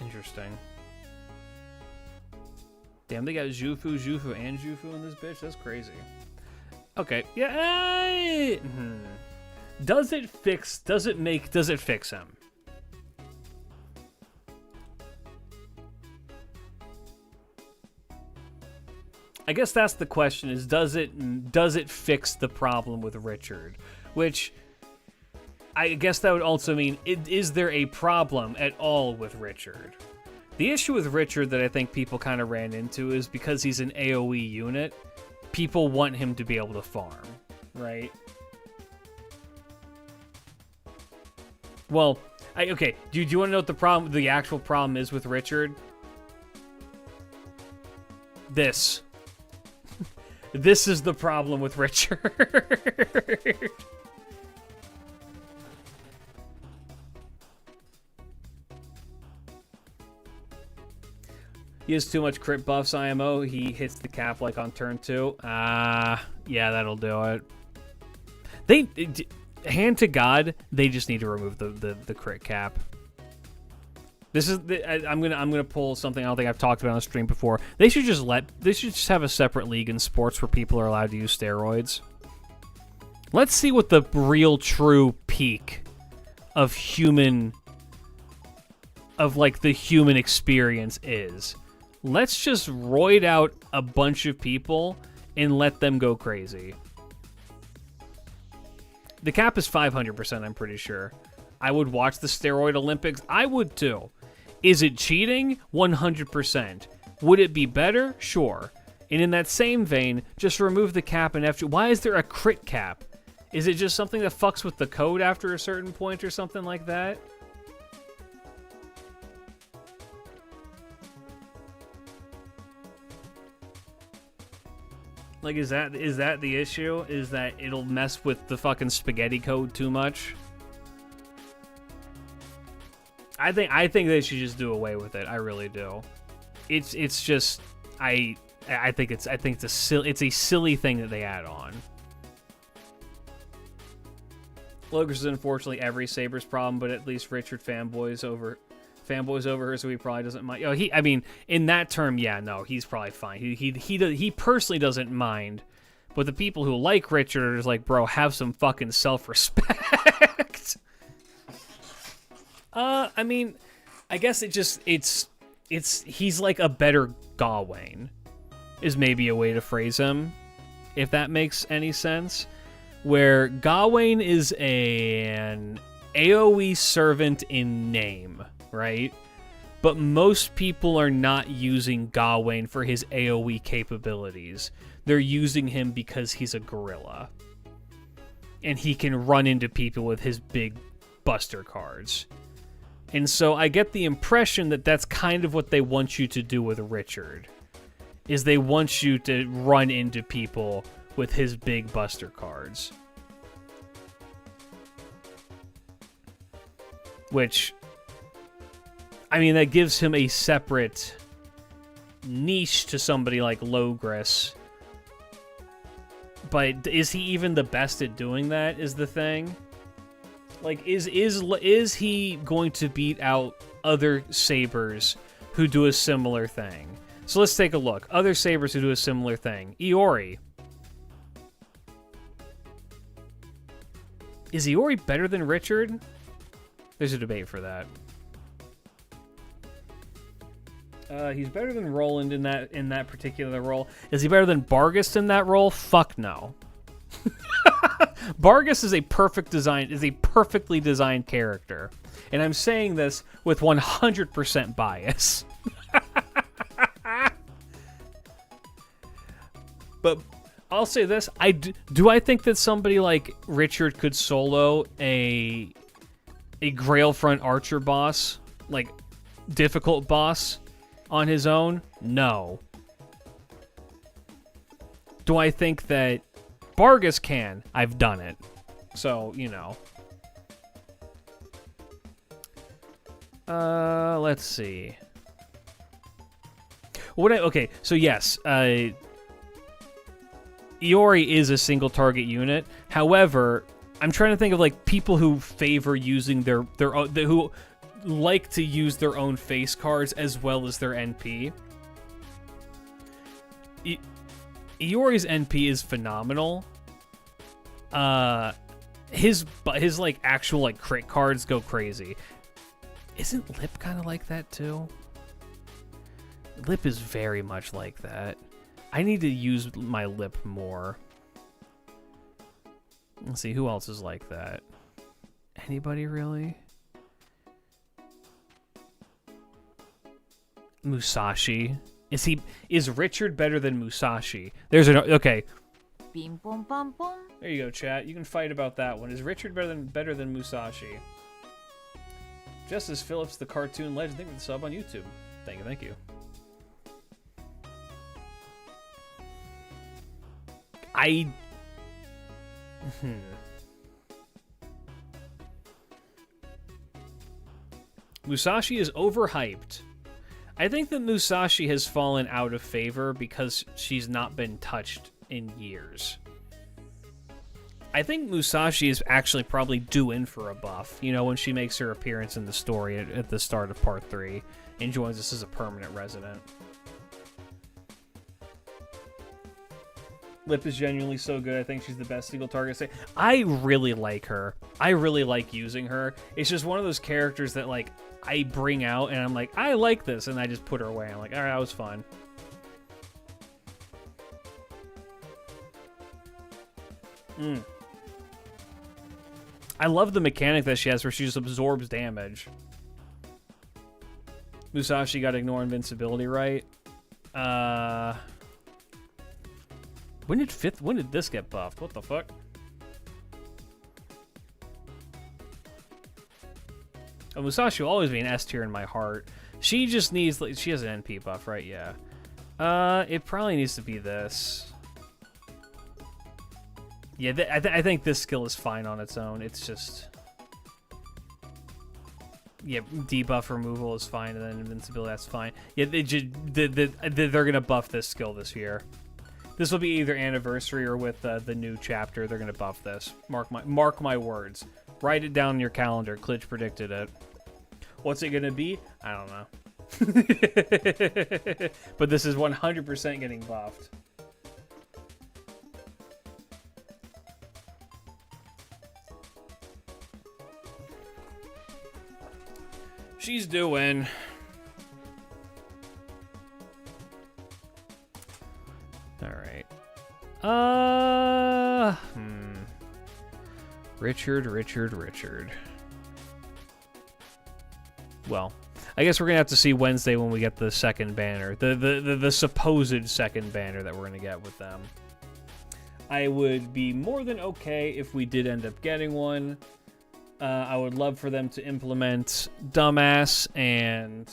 Interesting. Damn, they got Jufu, and Jufu in this bitch? That's crazy. Okay, yeah. Does it fix him? I guess that's the question, is does it fix the problem with Richard? Which, I guess that would also mean, is there a problem at all with Richard? The issue with Richard that I think people kind of ran into is because he's an AoE unit, people want him to be able to farm, right? Well, okay, do you want to know what the actual problem is with Richard? This. This is the problem with Richard. He has too much crit buffs, IMO. He hits the cap like on turn 2. Yeah, that'll do it. Hand to God, they just need to remove the crit cap. This is I'm gonna pull something I don't think I've talked about on the stream before. They should just have a separate league in sports where people are allowed to use steroids. Let's see what the real true peak of the human experience is. Let's just roid out a bunch of people and let them go crazy. The cap is 500%, I'm pretty sure. I would watch the steroid Olympics. I would too. Is it cheating? 100%. Would it be better? Sure. And in that same vein, just remove the cap and after. Why is there a crit cap? Is it just something that fucks with the code after a certain point or something like that? Like, is that the issue? Is that it'll mess with the fucking spaghetti code too much? I think they should just do away with it. I really do. It's just I think it's a silly thing that they add on. Logos is unfortunately every Saber's problem, but at least Richard fanboys over her, so he probably doesn't mind. I mean, in that term, yeah, no, he's probably fine. He personally doesn't mind, but the people who like Richard are just like, bro, have some fucking self-respect. I mean, I guess he's like a better Gawain, is maybe a way to phrase him, if that makes any sense. Where Gawain is an AoE servant in name, right? But most people are not using Gawain for his AoE capabilities. They're using him because he's a gorilla. And he can run into people with his big buster cards. And so I get the impression that that's kind of what they want you to do with Richard. Is they want you to run into people with his big Buster cards. Which, I mean, that gives him a separate niche to somebody like Logris. But is he even the best at doing that, is the thing? Like, is he going to beat out other Sabers who do a similar thing? So let's take a look. Other Sabers who do a similar thing. Iori. Is Iori better than Richard? There's a debate for that. He's better than Roland in that particular role. Is he better than Bargus in that role? Fuck no. Bargus is a perfectly designed character. And I'm saying this with 100% bias. But I'll say this, do I think that somebody like Richard could solo a Grailfront Archer boss, like difficult boss, on his own? No. Do I think that Bargus can? I've done it. So, you know. Let's see. Okay, so yes, Iori is a single target unit. However, I'm trying to think of like people who favor using their own, who like to use their own face cards as well as their NP. Iori's NP is phenomenal. His like actual like crit cards go crazy. Isn't Lip kind of like that too? Lip is very much like that. I need to use my Lip more. Let's see, who else is like that? Anybody really? Musashi. Is Richard better than Musashi? Okay. Bim bum bum bum. There you go, chat. You can fight about that one. Is Richard better than Musashi? Justice Phillips, the cartoon legend. Thank you for the sub on YouTube. Thank you. Musashi is overhyped. I think that Musashi has fallen out of favor because she's not been touched in years. I think Musashi is actually probably due in for a buff, you know, when she makes her appearance in the story at the start of Part 3 and joins us as a permanent resident. Lip is genuinely so good. I think she's the best single target. I really like her. I really like using her. It's just one of those characters that, like, I bring out and I'm like, I like this, and I just put her away. I'm like, all right, that was fun. I love the mechanic that she has where she just absorbs damage. Musashi got ignore invincibility, right? When did this get buffed? What the fuck? Oh, Musashi will always be an S tier in my heart. She just needs, like, she has an NP buff, right? Yeah. It probably needs to be this. Yeah, I think this skill is fine on its own. It's just... Yeah, debuff removal is fine, and then invincibility, that's fine. Yeah, they're going to buff this skill this year. This will be either anniversary or with the new chapter. They're going to buff this. Mark my words. Write it down in your calendar. Klitsch predicted it. What's it going to be? I don't know. But this is 100% getting buffed. She's doing. All right. Richard. Well, I guess we're gonna have to see Wednesday when we get the second banner, the supposed second banner that we're gonna get with them. I would be more than okay if we did end up getting one. I would love for them to implement Dumbass and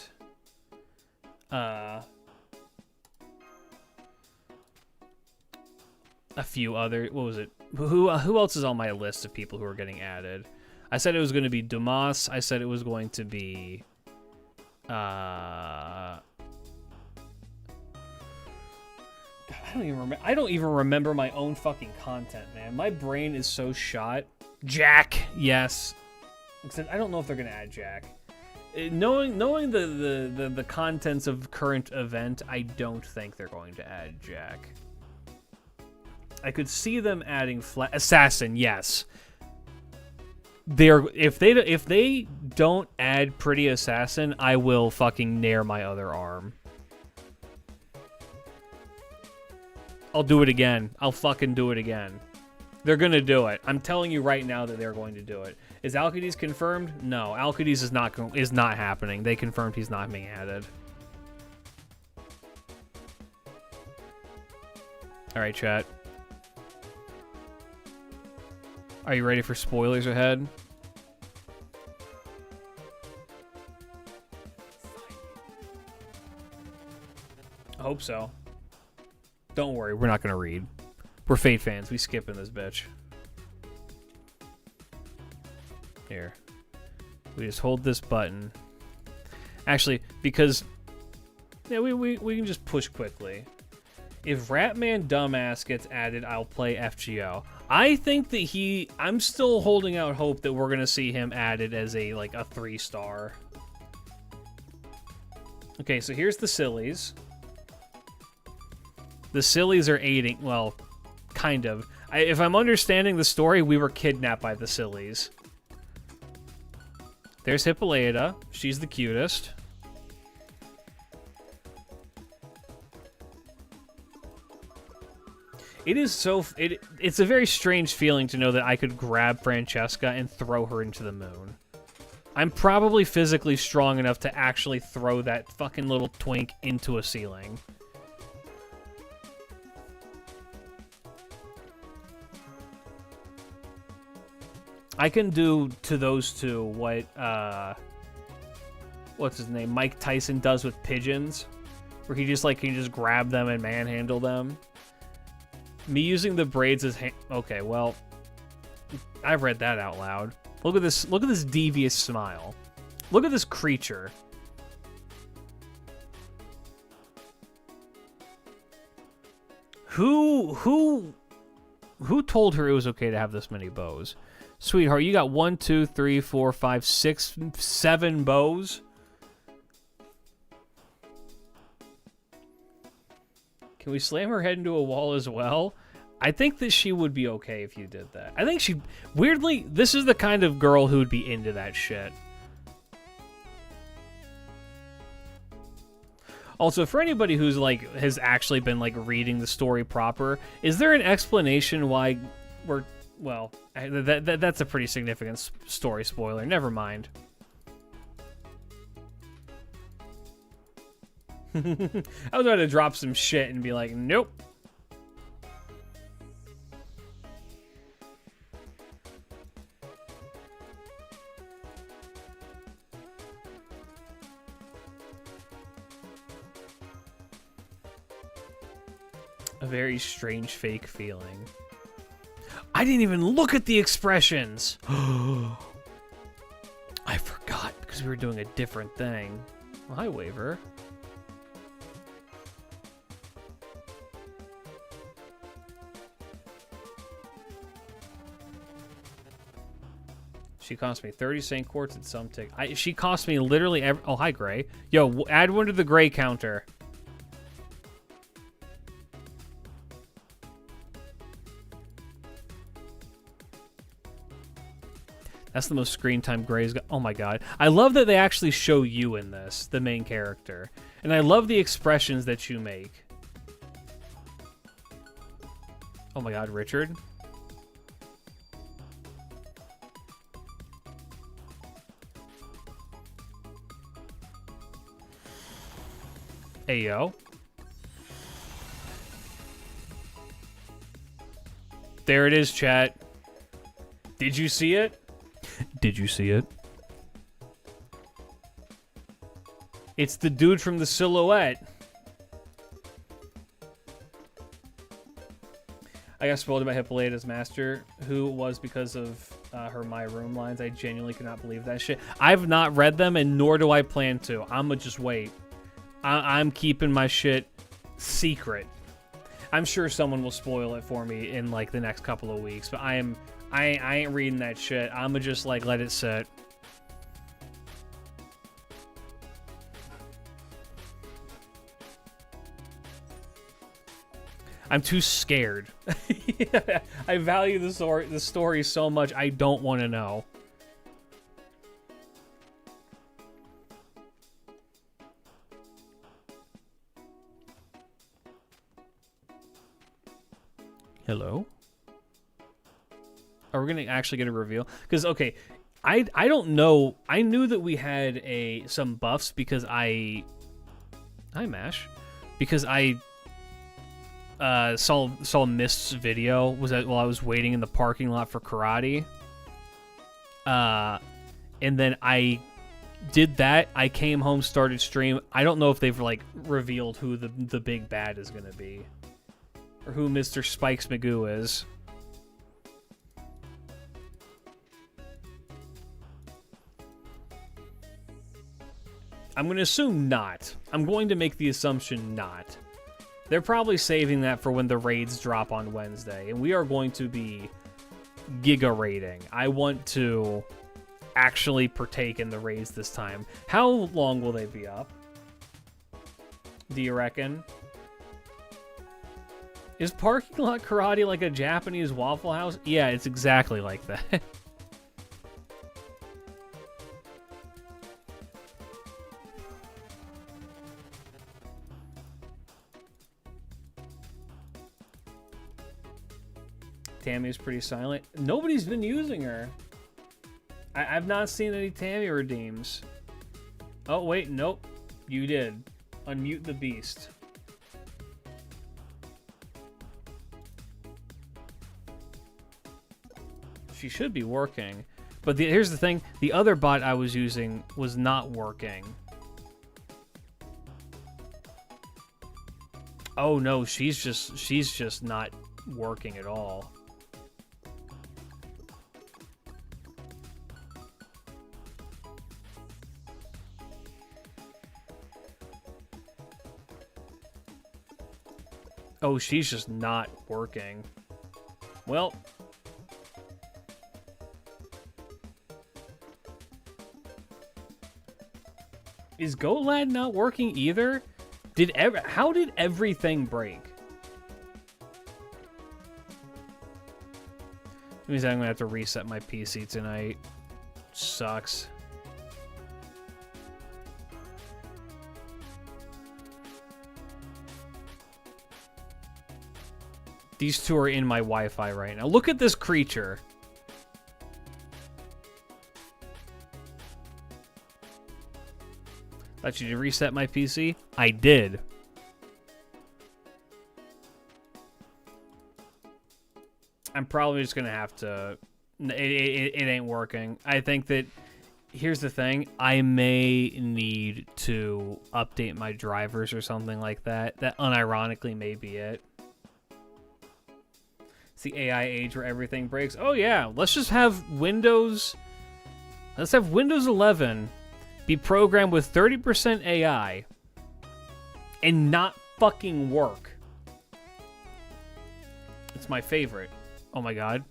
a few other. What was it? Who else is on my list of people who are getting added? I said it was going to be Dumas. I said it was going to be. God, I don't even remember. I don't even remember my own fucking content, man. My brain is so shot. Jack, yes. Except I don't know if they're gonna add Jack. Knowing the contents of current event, I don't think they're going to add Jack. I could see them adding Assassin, yes. If they don't add Pretty Assassin, I will fucking nair my other arm. I'll do it again. I'll fucking do it again. They're gonna do it. I'm telling you right now that they're going to do it. Is Alcides confirmed? No, Alcides is not happening. They confirmed he's not being added. All right, chat. Are you ready for spoilers ahead? I hope so. Don't worry, we're not gonna read. We're Fate fans. We skipping this bitch. Here. We just hold this button. Actually, because yeah, we can just push quickly. If Ratman Dumbass gets added, I'll play FGO. I think that I'm still holding out hope that we're gonna see him added as a 3-star. Okay, so here's the sillies. The sillies are aiding, well, kind of. If I'm understanding the story, we were kidnapped by the sillies. There's Hippolyta. She's the cutest. It is so... It's a very strange feeling to know that I could grab Francesca and throw her into the moon. I'm probably physically strong enough to actually throw that fucking little twink into a ceiling. I can do to those two what, what's his name? Mike Tyson does with pigeons, where he just can just grab them and manhandle them. Me using the braids as okay, well, I've read that out loud. Look at this devious smile. Look at this creature. Who told her it was okay to have this many bows? Sweetheart, you got 1, 2, 3, 4, 5, 6, 7 bows? Can we slam her head into a wall as well? I think that she would be okay if you did that. I think she... Weirdly, this is the kind of girl who would be into that shit. Also, for anybody who's, has actually been, reading the story proper, is there an explanation why we're... Well, that's a pretty significant story spoiler. Never mind. I was about to drop some shit and be like, nope. A very strange fake feeling. I didn't even look at the expressions. I forgot because we were doing a different thing. Well, hi, Waver. She cost me 30 St. Quartz and some tick. She cost me literally every... Oh, hi, Gray. Yo, add one to the Gray counter. That's the most screen time Gray's got. Oh my god. I love that they actually show you in this, the main character. And I love the expressions that you make. Oh my god, Richard. Hey, yo. There it is, chat. Did you see it? Did you see it? It's the dude from the silhouette. I got spoiled by Hippolyta's master, who was because of her My Room lines. I genuinely cannot believe that shit. I've not read them, and nor do I plan to. I'm gonna just wait. I'm keeping my shit secret. I'm sure someone will spoil it for me in like the next couple of weeks, but I ain't reading that shit. I'm gonna just like let it sit. I'm too scared. I value the story so much, I don't want to know. Hello? Are we gonna actually get a reveal? Because okay, I don't know. I knew that we had some buffs because hi Mash, because I saw Mist's video while I was waiting in the parking lot for karate. And then I did that. I came home, started stream. I don't know if they've like revealed who the big bad is gonna be, or who Mr. Spikes Magoo is. I'm gonna assume not. I'm going to make the assumption not. They're probably saving that for when the raids drop on Wednesday, and we are going to be giga raiding. I want to actually partake in the raids this time. How long will they be up? Do you reckon? Is parking lot karate like a Japanese Waffle House? Yeah, it's exactly like that. Tammy's pretty silent. Nobody's been using her. I've not seen any Tammy redeems. Oh, wait, nope. You did. Unmute the beast. She should be working. But here's the thing. The other bot I was using was not working. Oh, no, she's just not working at all. Oh, she's just not working. Well. Is GoLad not working either? How did everything break? That means I'm gonna have to reset my PC tonight. Sucks. These two are in my Wi-Fi right now. Look at this creature. Thought you to reset my PC? I did. I'm probably just gonna have to... It ain't working. I think that... Here's the thing. I may need to update my drivers or something like that. That unironically may be it. It's the AI age where everything breaks. Oh yeah, let's just have Windows... Let's have Windows 11 be programmed with 30% AI and not fucking work. It's my favorite. Oh my god.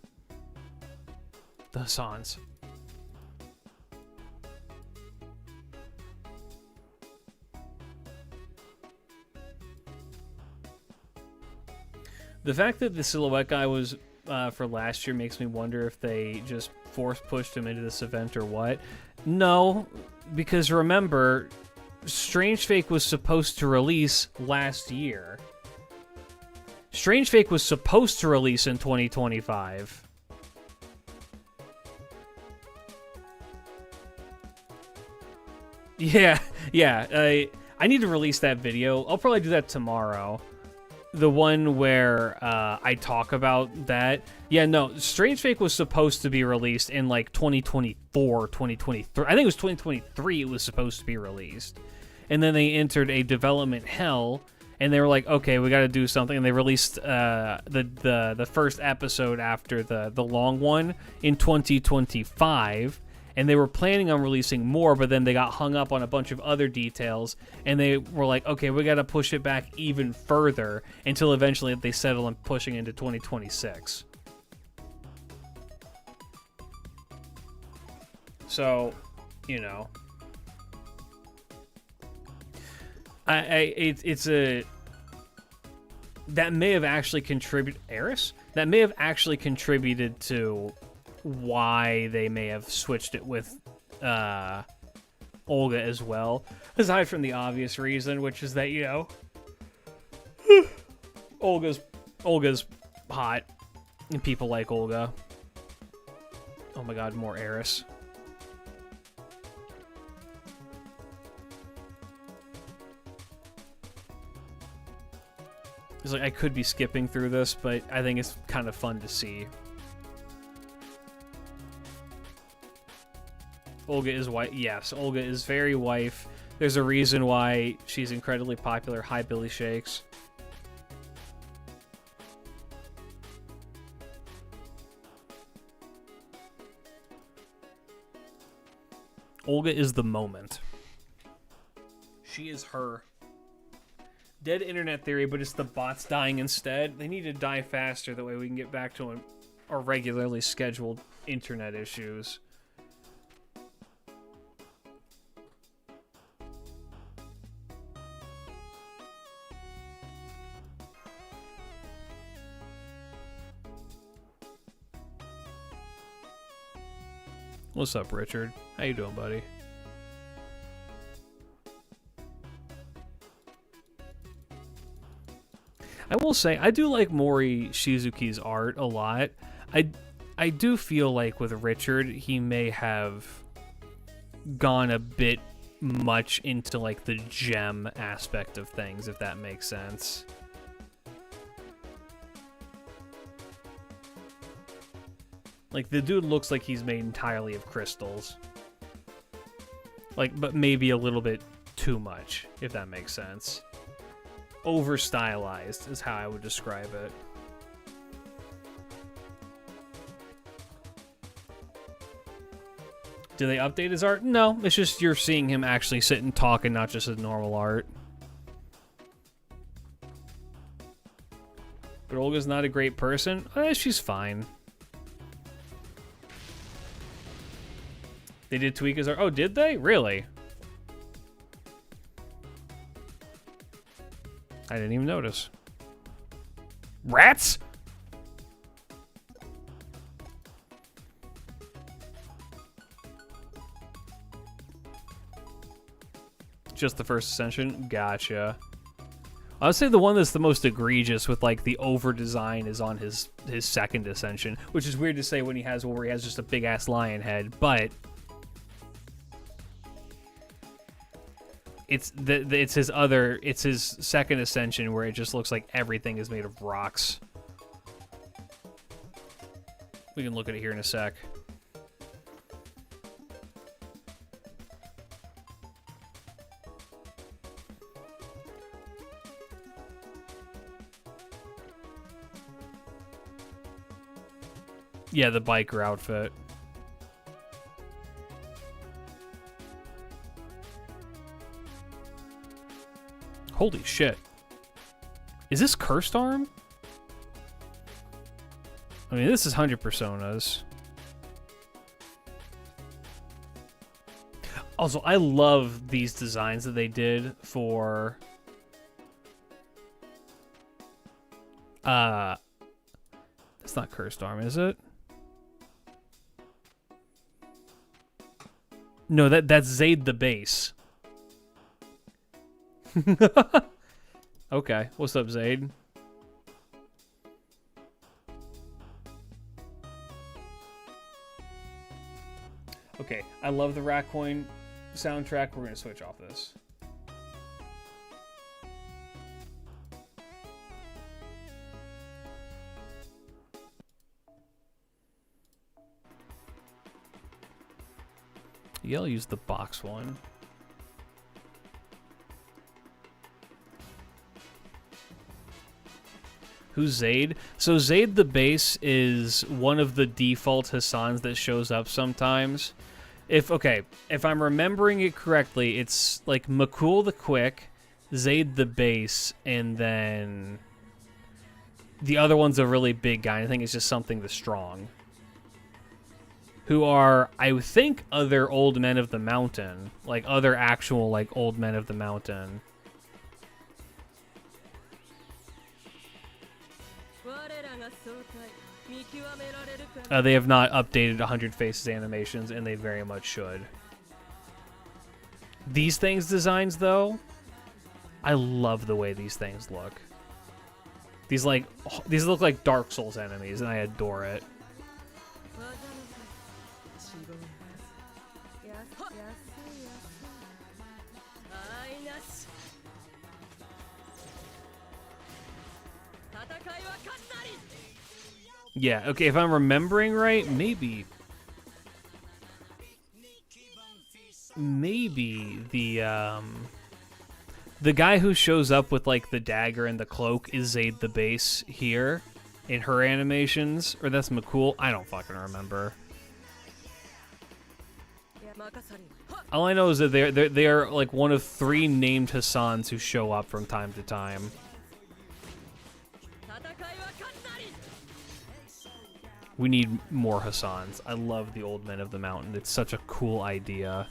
The Hassans. The fact that the Silhouette guy was for last year makes me wonder if they just force pushed him into this event or what. No, because remember, Strange Fake was supposed to release last year. Strange Fake was supposed to release in 2025. Yeah. I need to release that video. I'll probably do that tomorrow. The one where I talk about that. Yeah, no, Strange Fake was supposed to be released in like 2024, 2023. I think it was 2023 it was supposed to be released. And then they entered a development hell, and they were like, okay, we got to do something, and they released the first episode after the long one in 2025, and they were planning on releasing more, but then they got hung up on a bunch of other details, and they were like, okay, we got to push it back even further until eventually they settle on pushing into 2026. So, you know, it's a that may have actually contributed that may have actually contributed to why they may have switched it with Olga as well, aside from the obvious reason, which is that, you know, Olga's hot and people like Olga. Oh my god, more Eris. It's like, I could be skipping through this, but I think it's kind of fun to see. Olga is wife. Yes, Olga is very wife. There's a reason why she's incredibly popular. Hi, Billy Shakes. Olga is the moment. She is her. Dead internet theory, but it's the bots dying instead. They need to die faster, that way we can get back to our regularly scheduled internet issues. What's up, Richard? How you doing, buddy? I will say, I do like Mori Shizuki's art a lot. I do feel like with Richard, he may have gone a bit much into like the gem aspect of things, if that makes sense. Like, the dude looks like he's made entirely of crystals. Like, but maybe a little bit too much, if that makes sense. Over-stylized is how I would describe it. Do they update his art? No, it's just you're seeing him actually sit and talk and not just his normal art. But Olga's not a great person? She's fine. They did tweak his art. Oh, did they? Really? I didn't even notice. Rats? Just the first ascension? Gotcha. I would say the one that's the most egregious with like the over design is on his second ascension, which is weird to say when he has one where he has just a big ass lion head, but it's his second ascension where it just looks like everything is made of rocks. We can look at it here in a sec. Yeah, the biker outfit. Holy shit. Is this Cursed Arm? I mean, this is 100 Personas. Also, I love these designs that they did for... That's not Cursed Arm, is it? No, that's Zaid the Bass. Okay, what's up, Zaid? Okay, I love the Racoin soundtrack. We're gonna switch off this. Yeah, I'll use the box one. Who's Zaid? So Zaid the base is one of the default Hassans that shows up sometimes. If I'm remembering it correctly, it's like Makul the Quick, Zaid the base, and then the other one's a really big guy. I think it's just something the strong. Who are, I think, other old men of the mountain. Like, other actual, like, old men of the mountain. They have not updated 100 Faces animations, and they very much should. These things' designs, though, I love the way these things look. These look like Dark Souls enemies, and I adore it. Yeah, okay, if I'm remembering right, maybe the guy who shows up with, like, the dagger and the cloak is Zaid the base here in her animations, or that's Makul. I don't fucking remember. All I know is that they are like one of 3 named Hassans who show up from time to time. We need more Hassans. I love the Old Men of the Mountain. It's such a cool idea.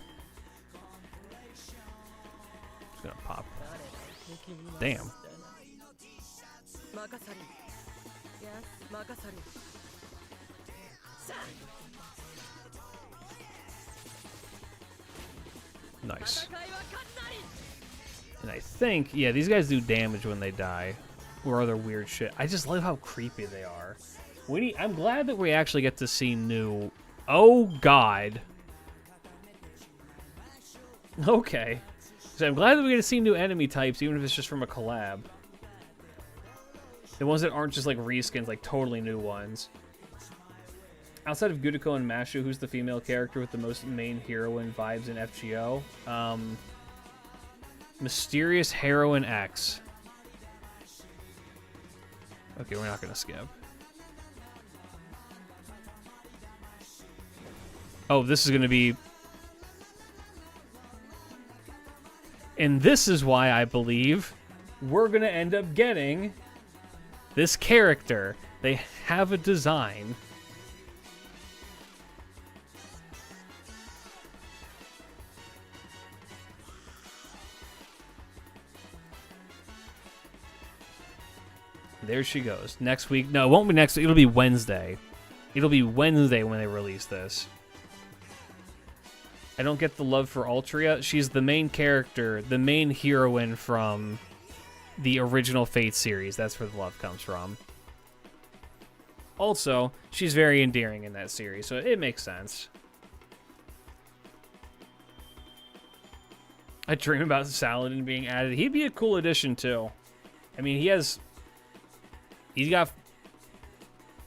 Just gonna pop. Damn. Nice. And I think, yeah, these guys do damage when they die. Or other weird shit. I just love how creepy they are. I'm glad that we actually get to see new... Oh, God. Okay. So I'm glad that we get to see new enemy types, even if it's just from a collab. The ones that aren't just, like, reskins, like, totally new ones. Outside of Gudiko and Mashu, who's the female character with the most main heroine vibes in FGO? Mysterious Heroine X. Okay, we're not gonna skip. Oh, this is gonna be... And this is why I believe we're gonna end up getting this character. They have a design. There she goes. Next week. No, it won't be next week. It'll be Wednesday. It'll be Wednesday when they release this. I don't get the love for Altria. She's the main character, the main heroine from the original Fate series. That's where the love comes from. Also, she's very endearing in that series, so it makes sense. I dream about Saladin being added. He'd be a cool addition, too. I mean, he's got...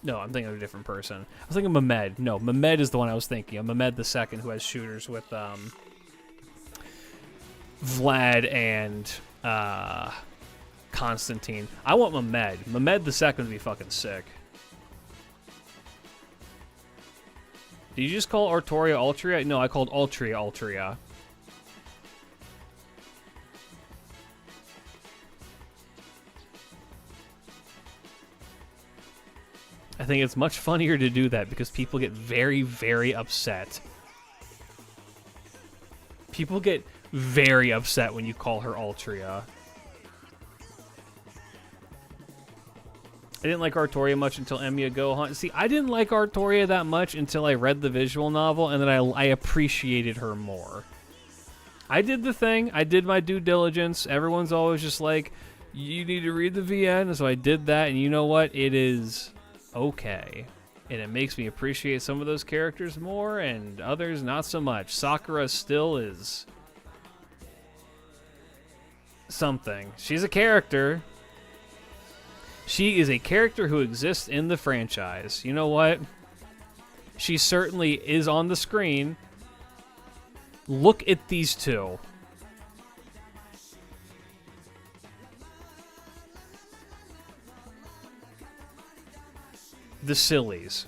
No, I'm thinking of a different person. I was thinking of Mehmed. No, Mehmed is the one I was thinking of. Mehmed the Second, who has shooters with Vlad and Constantine. I want Mehmed. Mehmed the Second would be fucking sick. Did you just call Artoria Altria? No, I called Altria Altria. I think it's much funnier to do that because people get very, very upset. People get very upset when you call her Altria. I didn't like Artoria much until Emiya Gohan. See, I didn't like Artoria that much until I read the visual novel, and then I appreciated her more. I did the thing. I did my due diligence. Everyone's always just like, you need to read the VN, so I did that, and you know what? It is... okay, and it makes me appreciate some of those characters more and others not so much. Sakura still is something. She's a character. She is a character who exists in the franchise. You know what? She certainly is on the screen. Look at these two. The Sillies.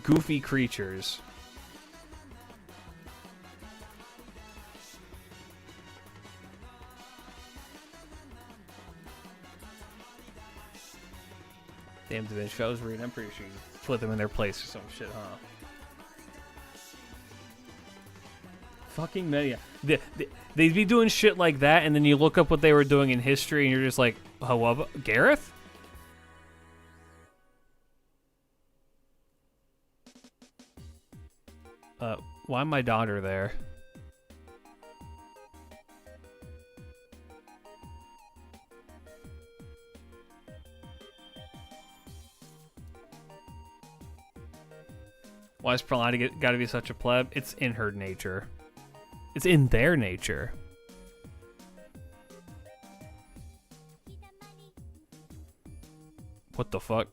Goofy Creatures. Damn Diminished. I was reading. I'm pretty sure you put them in their place or some shit, huh? Fucking many. They'd be doing shit like that, and then you look up what they were doing in history, and you're just like, oh, what? Gareth? Why my daughter there? Why is Prolati gotta be such a pleb? It's in her nature. It's in their nature. What the fuck?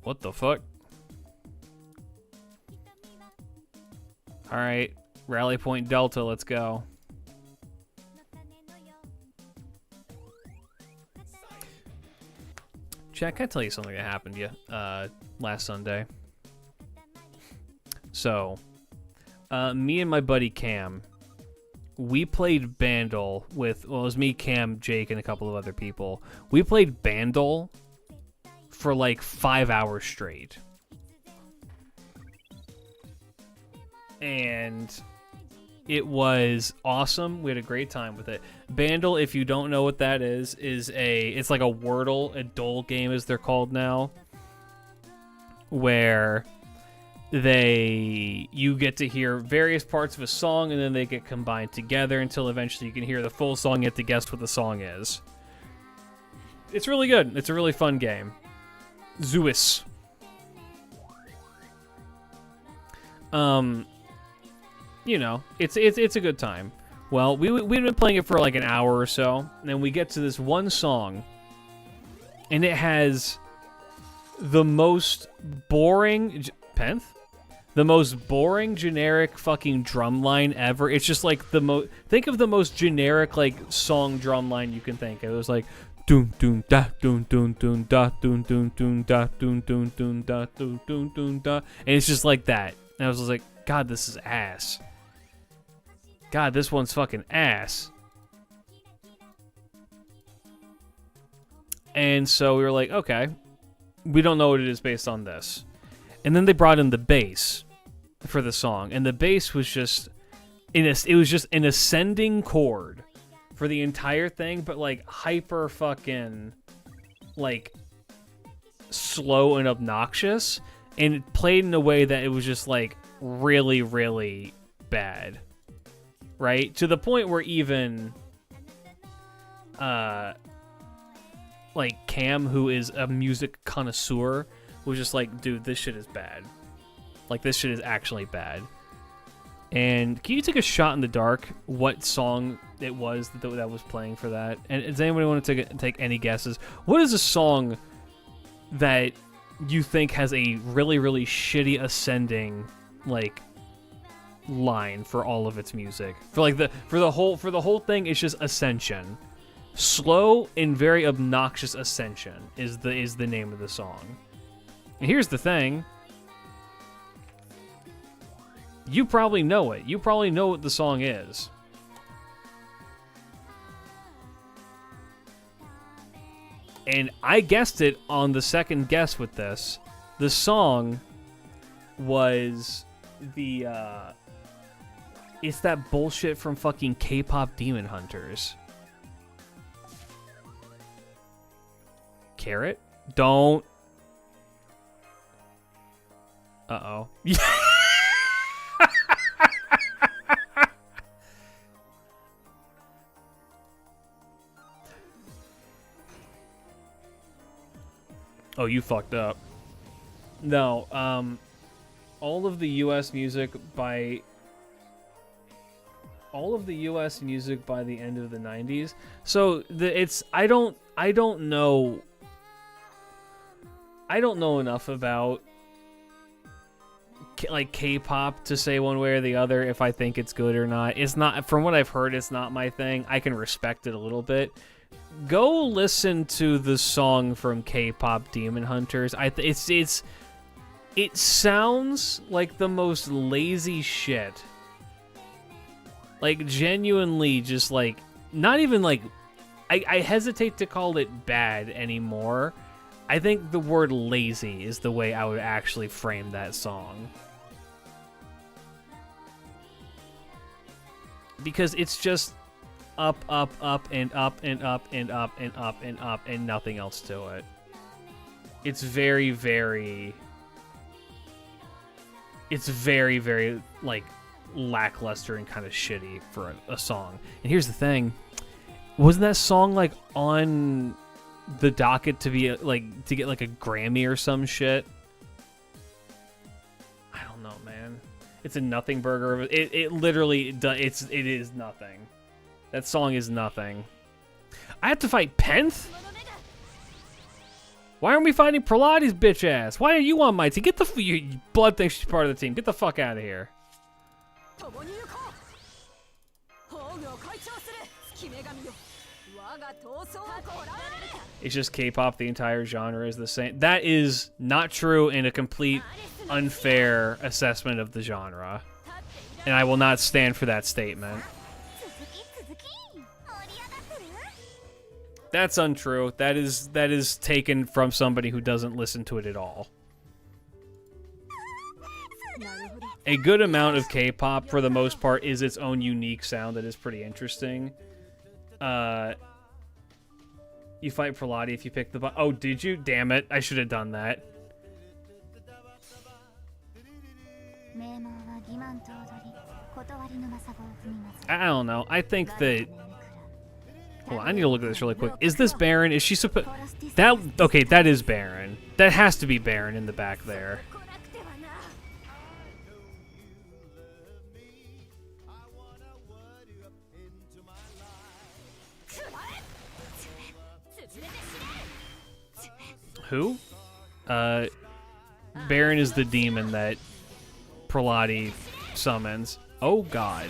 What the fuck? Alright, Rally Point Delta, let's go. Jack, can I tell you something that happened to you last Sunday? So, me and my buddy Cam, we played Bandle with, well, it was me, Cam, Jake, and a couple of other people. We played Bandle for like 5 hours straight. And it was awesome. We had a great time with it. Bandle, if you don't know what that is it's like a Wordle, a Dole game as they're called now, where you get to hear various parts of a song and then they get combined together until eventually you can hear the full song. You have to guess what the song is. It's really good. It's a really fun game. Zeus. You know, it's a good time. Well, we've been playing it for like an hour or so, and then we get to this one song, and it has the most boring the most boring generic fucking drum line ever. It's just like think of the most generic like song drum line you can think of. It was like doon doon da doon doon doon da doon doon doon da doon doon doon da doon doon doon da, and it's just like that. And I was just like, God, this is ass. God, this one's fucking ass. And so we were like, okay, we don't know what it is based on this. And then they brought in the bass for the song, and the bass was just it was just an ascending chord for the entire thing, but like hyper fucking like slow and obnoxious, and it played in a way that it was just like really, really bad. Right? To the point where even like Cam, who is a music connoisseur, was just like, dude, this shit is bad. Like, this shit is actually bad. And can you take a shot in the dark what song it was that was playing for that? And does anybody want to take any guesses? What is a song that you think has a really, really shitty ascending like line for all of its music? For the whole thing, it's just ascension. Slow and very obnoxious ascension is the name of the song. And here's the thing. You probably know it. You probably know what the song is. And I guessed it on the second guess with this. The song was it's that bullshit from fucking K-pop Demon Hunters. Carrot? Don't. Uh-oh. Oh, you fucked up. No, all of the U.S. music by the end of the 90s. So I don't know enough about like K-pop to say one way or the other if I think it's good or not. It's not, from what I've heard, it's not my thing. I can respect it a little bit. Go listen to the song from K-pop Demon Hunters. It sounds like the most lazy shit. Like, genuinely just, like, not even, like, I hesitate to call it bad anymore. I think the word lazy is the way I would actually frame that song. Because it's just up, up, up, and up, and up, and up, and up, and up, and nothing else to it. It's very, very... It's very, very, like, lackluster and kind of shitty for a song. And here's the thing. Wasn't that song, like, on the docket to be, like, to get, like, a Grammy or some shit? I don't know, man. It's a nothing burger. It literally, it is nothing. That song is nothing. I have to fight Penth? Why aren't we fighting Pilates, bitch ass? Why are you on my team? Get the you blood thinks she's part of the team. Get the fuck out of here. It's just K-pop. The entire genre is the same. That is not true and a complete unfair assessment of the genre. And I will not stand for that statement. That's untrue. That is taken from somebody who doesn't listen to it at all. A good amount of K-pop, for the most part, is its own unique sound that is pretty interesting. You fight Pilates if you pick the oh, did you? Damn it. I should have done that. I don't know. I think that... Hold on, I need to look at this really quick. Is this Baron? Is she supposed... That... Okay, that is Baron. That has to be Baron in the back there. Who? Baron is the demon that Pilates summons. Oh, God.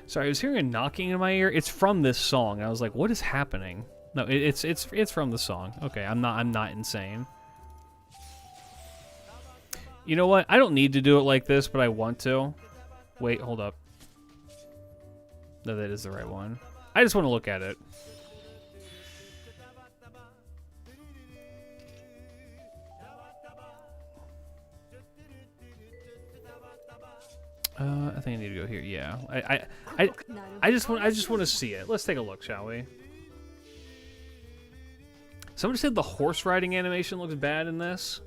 Sorry, I was hearing a knocking in my ear. It's from this song. I was like, "What is happening?" No, it's from the song. Okay, I'm not insane. You know what? I don't need to do it like this, but I want to. Wait, hold up. No, that is the right one. I just want to look at it. I think I need to go here. Yeah, I just want to see it. Let's take a look, shall we? Somebody said the horse riding animation looks bad in this.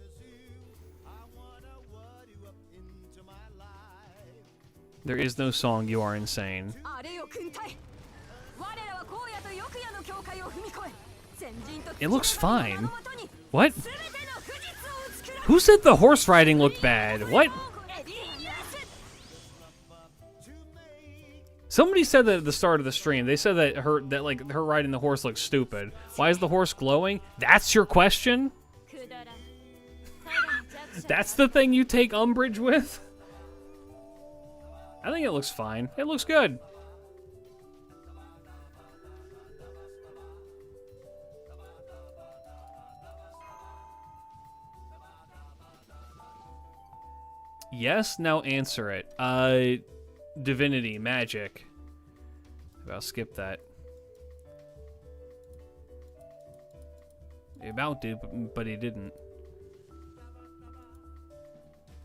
There is no song. You are insane. It looks fine. What? Who said the horse riding looked bad? What? Somebody said that at the start of the stream. They said that her riding the horse looks stupid. Why is the horse glowing? That's your question? That's the thing you take umbrage with? I think it looks fine. It looks good. Yes? Now answer it. Divinity, magic. I'll skip that. He about to, but he didn't.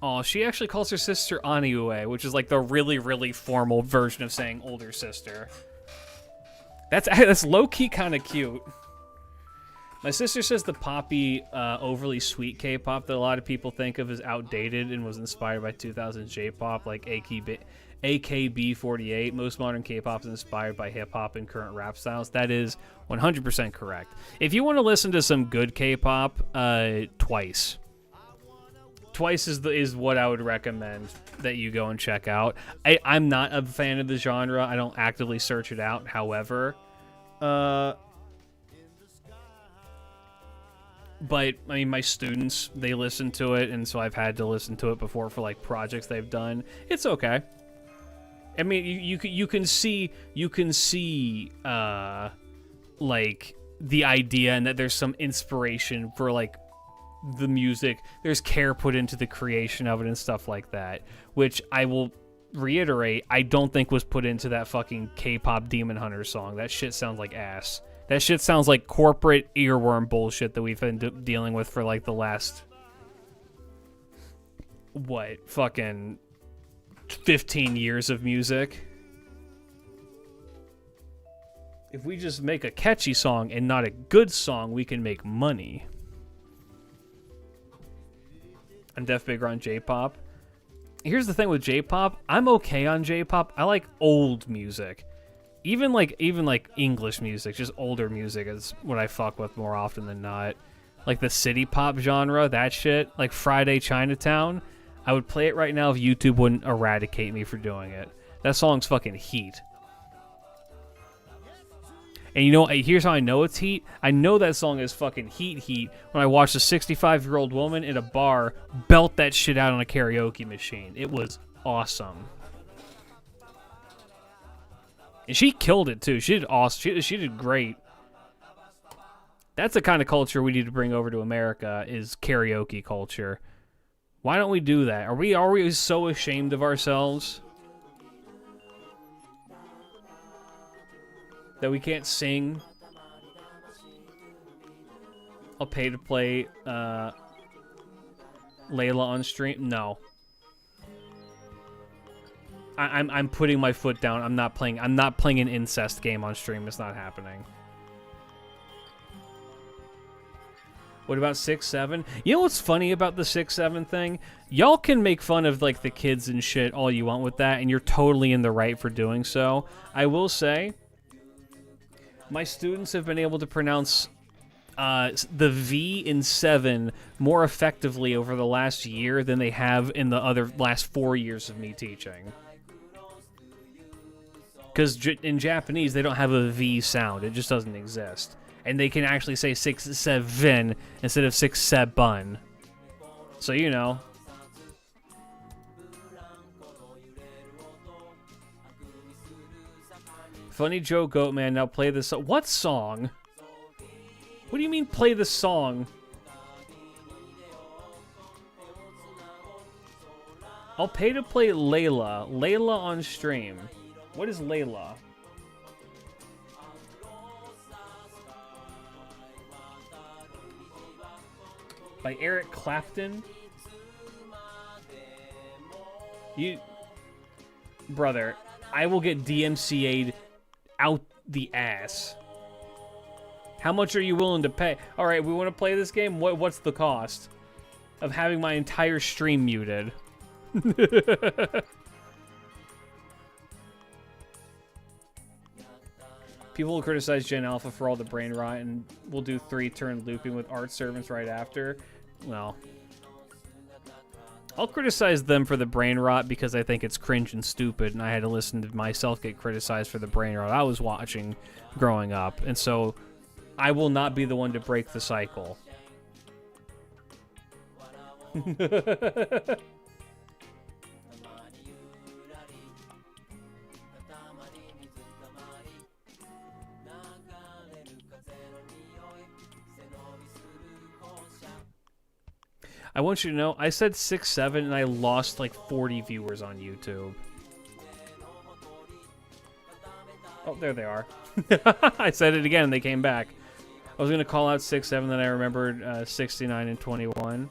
Oh, she actually calls her sister Aniue, which is like the really, really formal version of saying older sister. That's low-key kind of cute. My sister says the poppy, overly sweet K-pop that a lot of people think of as outdated and was inspired by 2000s J-pop, like AKB48. Most modern K-pop is inspired by hip-hop and current rap styles. That is 100% correct. If you want to listen to some good K-pop, Twice. Twice is what I would recommend that you go and check out. I'm not a fan of the genre. I don't actively search it out. However, but I mean, my students, they listen to it, and so I've had to listen to it before for like projects they've done. It's okay. I mean, you can see like the idea, and that there's some inspiration for like the music. There's care put into the creation of it and stuff like that, which I will reiterate, I don't think was put into that fucking K-pop Demon Hunter song. That shit sounds like ass. That shit sounds like corporate earworm bullshit that we've been dealing with for like the last, what, fucking 15 years of music. If we just make a catchy song and not a good song, we can make money. I'm definitely bigger on J-pop. Here's the thing with J-pop. I'm okay on J-pop. I like old music. Even like English music, just older music is what I fuck with more often than not. Like the city pop genre, that shit. Like Friday Chinatown. I would play it right now if YouTube wouldn't eradicate me for doing it. That song's fucking heat. And you know, here's how I know it's heat. I know that song is fucking heat when I watched a 65-year-old woman in a bar belt that shit out on a karaoke machine. It was awesome. And she killed it, too. She did awesome. She did great. That's the kind of culture we need to bring over to America, is karaoke culture. Why don't we do that? Are we so ashamed of ourselves that we can't sing? I'll pay to play Layla on stream. No. I'm putting my foot down. I'm not playing an incest game on stream. It's not happening. What about 6-7? You know what's funny about the 6-7 thing? Y'all can make fun of like the kids and shit all you want with that, and you're totally in the right for doing so. I will say, my students have been able to pronounce the V in 7 more effectively over the last year than they have in the last 4 years of me teaching. Because in Japanese, they don't have a V sound. It just doesn't exist. And they can actually say 6-7 instead of 6-7. So, you know. Funny Joe Goatman, now play this song. What song? What do you mean play the song? I'll pay to play Layla. Layla on stream. What is Layla? By Eric Clapton? Brother, I will get DMCA'd out the ass. How much are you willing to pay? Alright, we want to play this game? What's the cost of having my entire stream muted? People will criticize Gen Alpha for all the brain rot, and we'll do 3-turn looping with art servants right after. Well, I'll criticize them for the brain rot because I think it's cringe and stupid, and I had to listen to myself get criticized for the brain rot I was watching growing up, and so I will not be the one to break the cycle. I want you to know, I said 6-7 and I lost like 40 viewers on YouTube. Oh, there they are. I said it again and they came back. I was going to call out 6-7, then I remembered 69 and 21.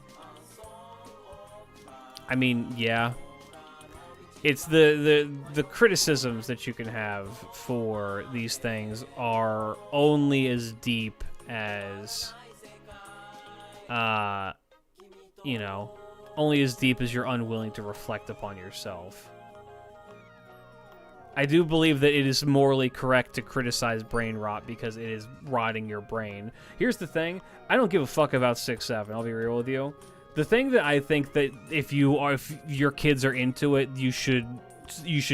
I mean, yeah. It's the criticisms that you can have for these things are only as deep as you know, only as deep as you're unwilling to reflect upon yourself. I do believe that it is morally correct to criticize brain rot because it is rotting your brain. Here's the thing. I don't give a fuck about 6-7. I'll be real with you. The thing that I think that if your kids are into it, you should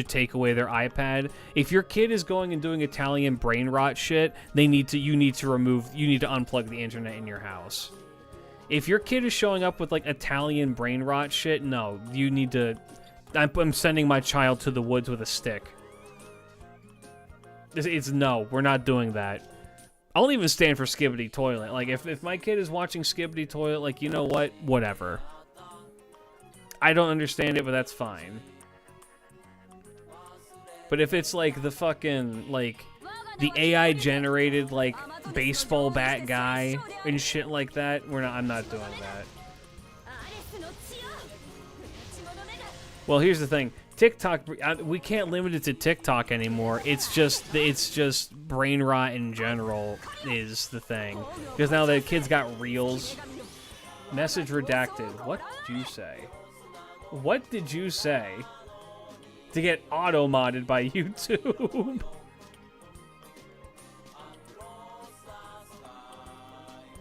take away their iPad. If your kid is going and doing Italian brain rot shit, you need to unplug the internet in your house. If your kid is showing up with like Italian brain rot shit, no, you need to. I'm sending my child to the woods with a stick. It's no, we're not doing that. I won't even stand for Skibbity Toilet. Like, if my kid is watching Skibbity Toilet, like, you know what? Whatever. I don't understand it, but that's fine. But if it's, like, the fucking, like, the AI-generated, like, baseball bat guy and shit like that, I'm not doing that. Well, here's the thing. TikTok, we can't limit it to TikTok anymore. It's just brain rot in general is the thing. Because now the kids got reels. Message redacted. What did you say? What did you say? To get auto-modded by YouTube.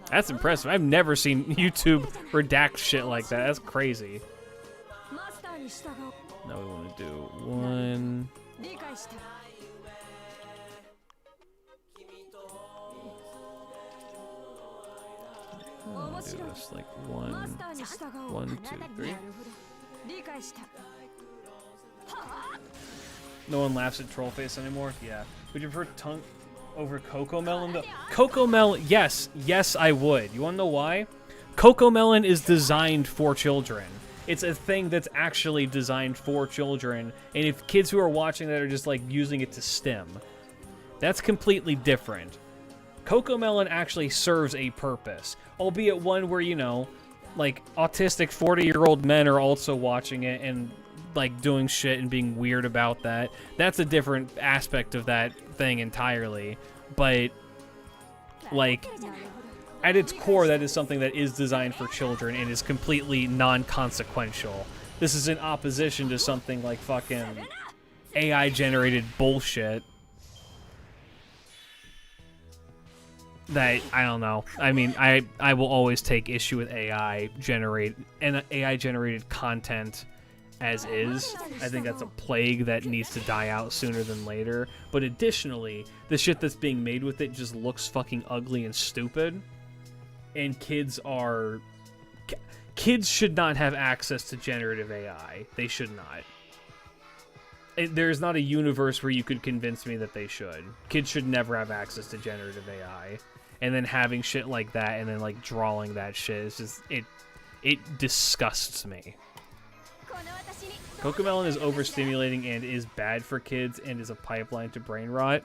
That's impressive. I've never seen YouTube redact shit like that. That's crazy. Now we want to do 1. I'll do this like 1, 2, 3. No one laughs at Trollface anymore? Yeah. Would you prefer tongue over Coco Melon though? Coco Melon, yes, I would. You wanna know why? Coco Melon is designed for children. It's a thing that's actually designed for children, and if kids who are watching that are just like using it to stim, that's completely different. Coco Melon actually serves a purpose, albeit one where, you know, like autistic 40-year-old men are also watching it and like doing shit and being weird about that. That's a different aspect of that thing entirely, but like at its core, that is something that is designed for children and is completely non-consequential. This is in opposition to something like fucking AI-generated bullshit that, I don't know. I mean, I will always take issue with AI-generated content as is. I think that's a plague that needs to die out sooner than later. But additionally, the shit that's being made with it just looks fucking ugly and stupid. And kids should not have access to generative AI. They should not. There's not a universe where you could convince me that they should. Kids should never have access to generative AI. And then having shit like that and then like drawing that shit is just, it disgusts me. Cocomelon is overstimulating and is bad for kids and is a pipeline to brain rot.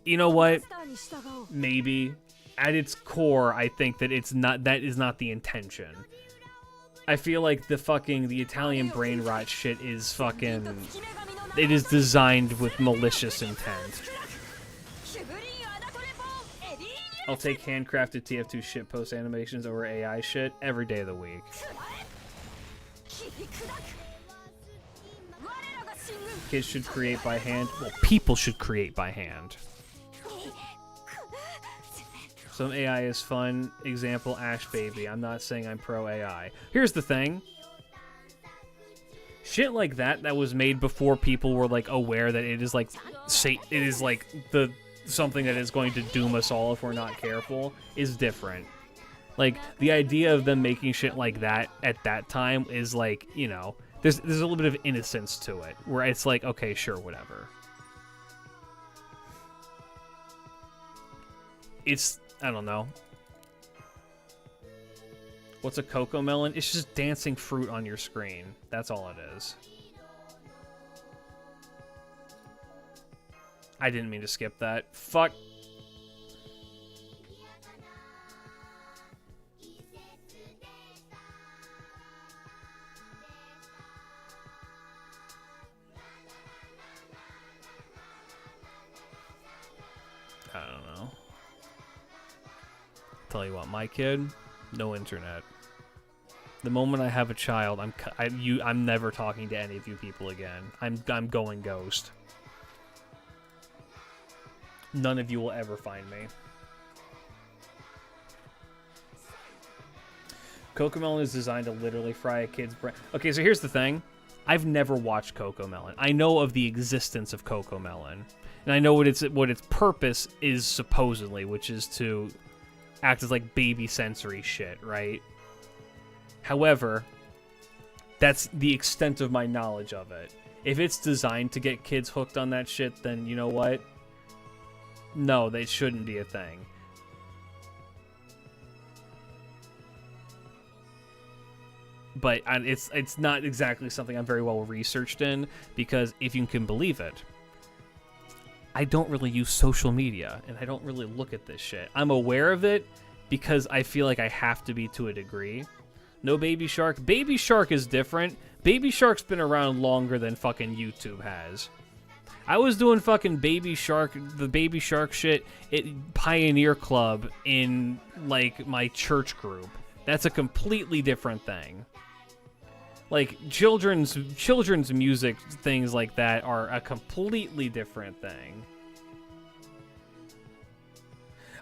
You know what? Maybe. At its core, I think that that is not the intention. I feel like the Italian brain rot shit is it is designed with malicious intent. I'll take handcrafted TF2 shitpost animations over AI shit every day of the week. Kids should create by hand. Well, people should create by hand. Some AI is fun. Example, Ash Baby. I'm not saying I'm pro AI. Here's the thing. Shit like that was made before people were like aware that it is like something that is going to doom us all if we're not careful is different. Like the idea of them making shit like that at that time is like, you know, there's a little bit of innocence to it where it's like, okay, sure, whatever. It's, I don't know. What's a Cocomelon? It's just dancing fruit on your screen. That's all it is. I didn't mean to skip that. Fuck. I don't know. Tell you what, my kid, no internet. The moment I have a child, I'm never talking to any of you people again. I'm going ghost. None of you will ever find me. Cocomelon is designed to literally fry a kid's brain. Okay, so here's the thing. I've never watched Cocomelon. I know of the existence of Cocomelon, and I know what its purpose is supposedly, which is to act as like baby sensory shit, right? However, that's the extent of my knowledge of it. If it's designed to get kids hooked on that shit, then you know what? No, they shouldn't be a thing. But it's not exactly something I'm very well researched in, because if you can believe it, I don't really use social media, and I don't really look at this shit. I'm aware of it because I feel like I have to be to a degree. No Baby Shark. Baby Shark is different. Baby Shark's been around longer than fucking YouTube has. I was doing fucking Baby Shark, the Baby Shark shit at Pioneer Club in, like, my church group. That's a completely different thing. Like, children's music, things like that are a completely different thing.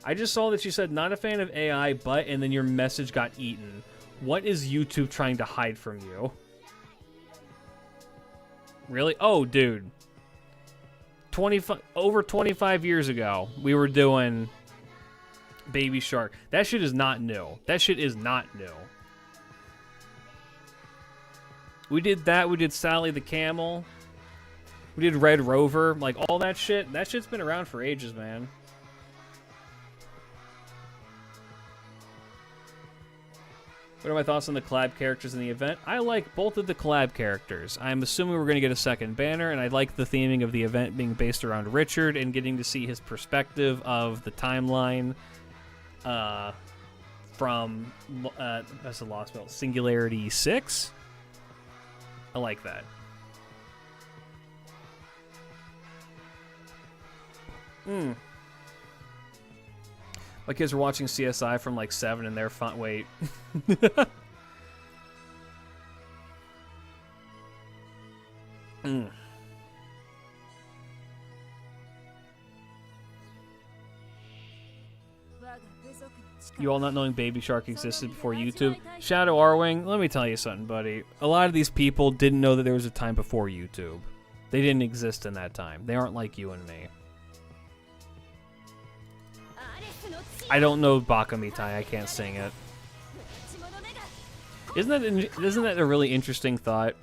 I just saw that you said, not a fan of AI, but, and then your message got eaten. What is YouTube trying to hide from you? Really? Oh, dude. Over 25 years ago, we were doing Baby Shark. That shit is not new. That shit is not new. We did that. We did Sally the Camel. We did Red Rover. Like, all that shit. That shit's been around for ages, man. What are my thoughts on the collab characters in the event? I like both of the collab characters. I'm assuming we're going to get a second banner, and I like the theming of the event being based around Richard and getting to see his perspective of the timeline from that's a lost belt, Singularity 6. I like that. My kids were watching CSI from like 7 and they're fun. Wait. You all not knowing Baby Shark existed before YouTube? Shadow Arwing, let me tell you something, buddy. A lot of these people didn't know that there was a time before YouTube. They didn't exist in that time. They aren't like you and me. I don't know Baka Mitai. I can't sing it. Isn't that a really interesting thought?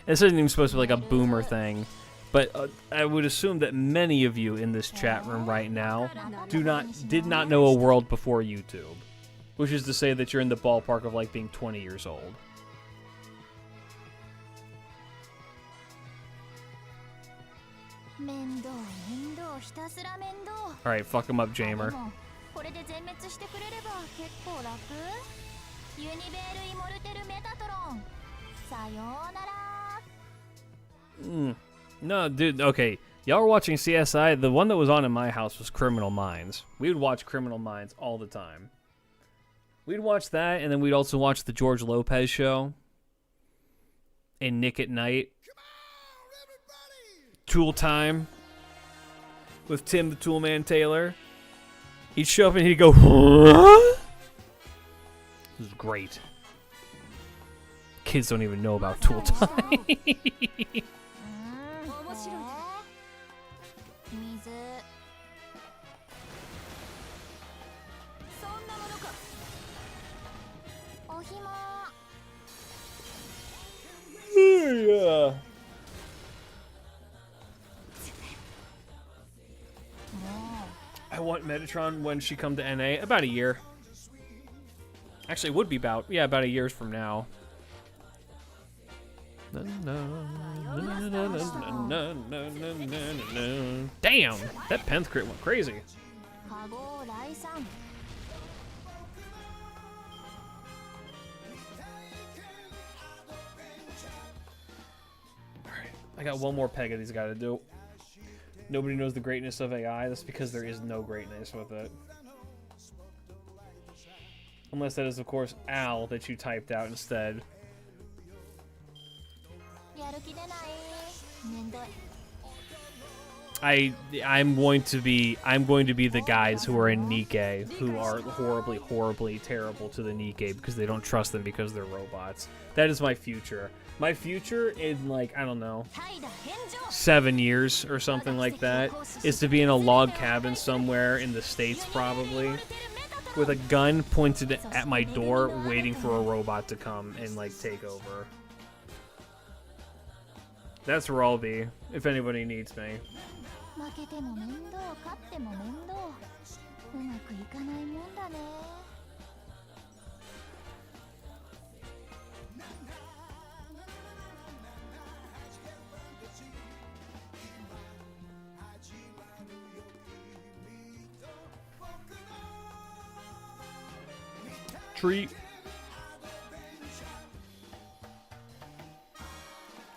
This isn't even supposed to be like a boomer thing, but I would assume that many of you in this chat room right now did not know a world before YouTube, which is to say that you're in the ballpark of like being 20 years old. All right, fuck him up, Jamer. No, dude, okay. Y'all were watching CSI. The one that was on in my house was Criminal Minds. We would watch Criminal Minds all the time. We'd watch that, and then we'd also watch the George Lopez show. And Nick at Night. Tool Time. With Tim the Toolman Taylor. He'd show up and he'd go, huh? This is great. Kids don't even know about Tool Time. Yeah. I want Metatron when she come to NA. About a year. Actually, it would be about a year from now. Damn, that Penth crit went crazy. Alright, I got one more peg of these gotta do. Nobody knows the greatness of AI. That's because there is no greatness with it. Unless that is, of course, Al that you typed out instead. やる気出ない。めんどい。 I'm going to be the guys who are in Nikkei, who are horribly terrible to the Nikkei because they don't trust them because they're robots. That is my future. My future in, like, I don't know, 7 years or something like that, is to be in a log cabin somewhere in the States, probably, with a gun pointed at my door, waiting for a robot to come and, like, take over. That's where I'll be, if anybody needs me. 負けても面倒、勝っても面倒。うまくいかないもんだね。Treat.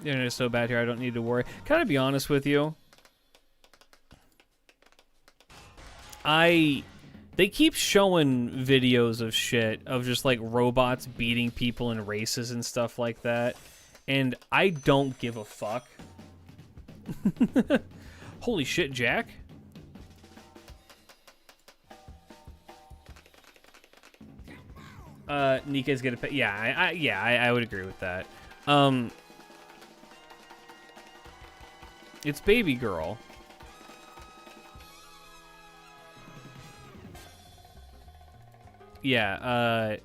The internet is so bad here, I don't need to worry. Can I be honest with you? They keep showing videos of shit, of just, like, robots beating people in races and stuff like that, and I don't give a fuck. Holy shit, Jack. Nika's gonna pay. Yeah, I would agree with that. It's Baby Girl. Yeah,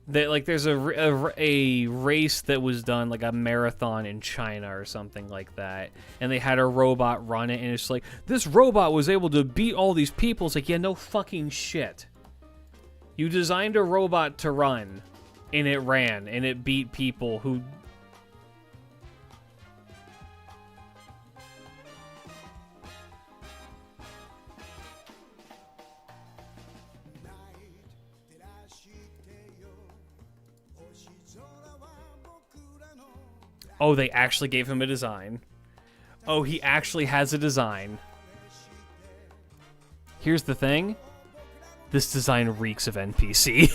there's a race that was done, like a marathon in China or something like that, and they had a robot run it, and it's like, this robot was able to beat all these people. It's like, yeah, no fucking shit. You designed a robot to run, and it ran, and it beat people who... Oh, they actually gave him a design. Oh, he actually has a design. Here's the thing. This design reeks of NPC.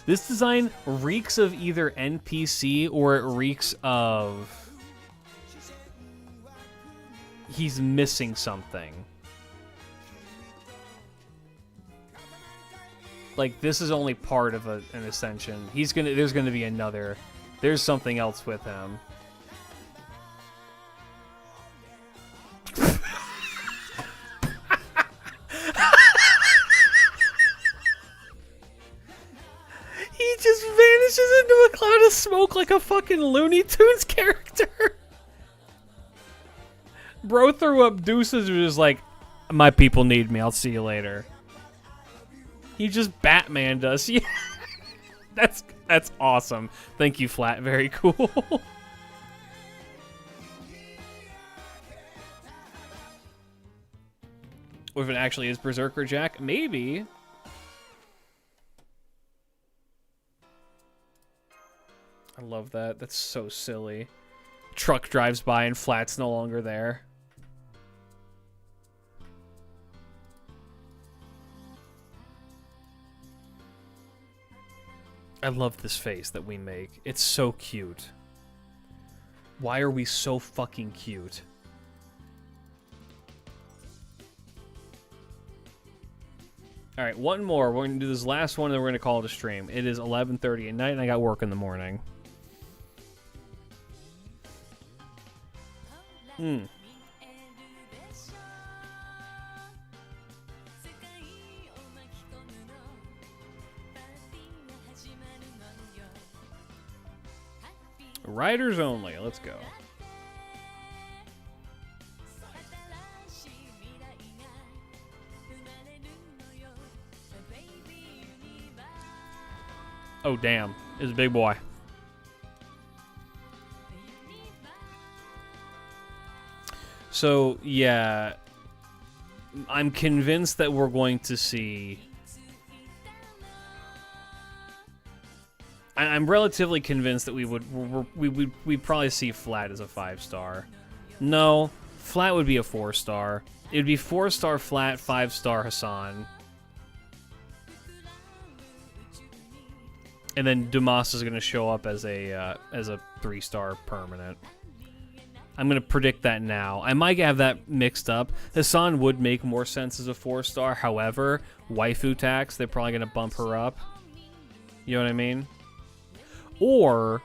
This design reeks of either NPC or it reeks of... He's missing something. Like, this is only part of an ascension. There's gonna be another... There's something else with him. He just vanishes into a cloud of smoke like a fucking Looney Tunes character. Bro threw up deuces and was like, my people need me, I'll see you later. He just Batman'd us. Yeah. That's awesome. Thank you, Flat. Very cool. Or if it actually is Berserker Jack, maybe. I love that. That's so silly. Truck drives by and Flat's no longer there. I love this face that we make. It's so cute. Why are we so fucking cute? Alright, one more. We're going to do this last one, and then we're going to call it a stream. It is 11:30 at night, and I got work in the morning. Riders only. Let's go. Oh, damn. It's a big boy. So, yeah. I'm convinced that we're going to see... I'm relatively convinced that we'd probably see Flat as a 5-star. No, Flat would be a 4-star. It would be 4-star Flat, 5-star Hassan. And then Dumas is going to show up as a 3-star permanent. I'm going to predict that now. I might have that mixed up. Hassan would make more sense as a 4-star. However, waifu tax, they're probably going to bump her up. You know what I mean? Or,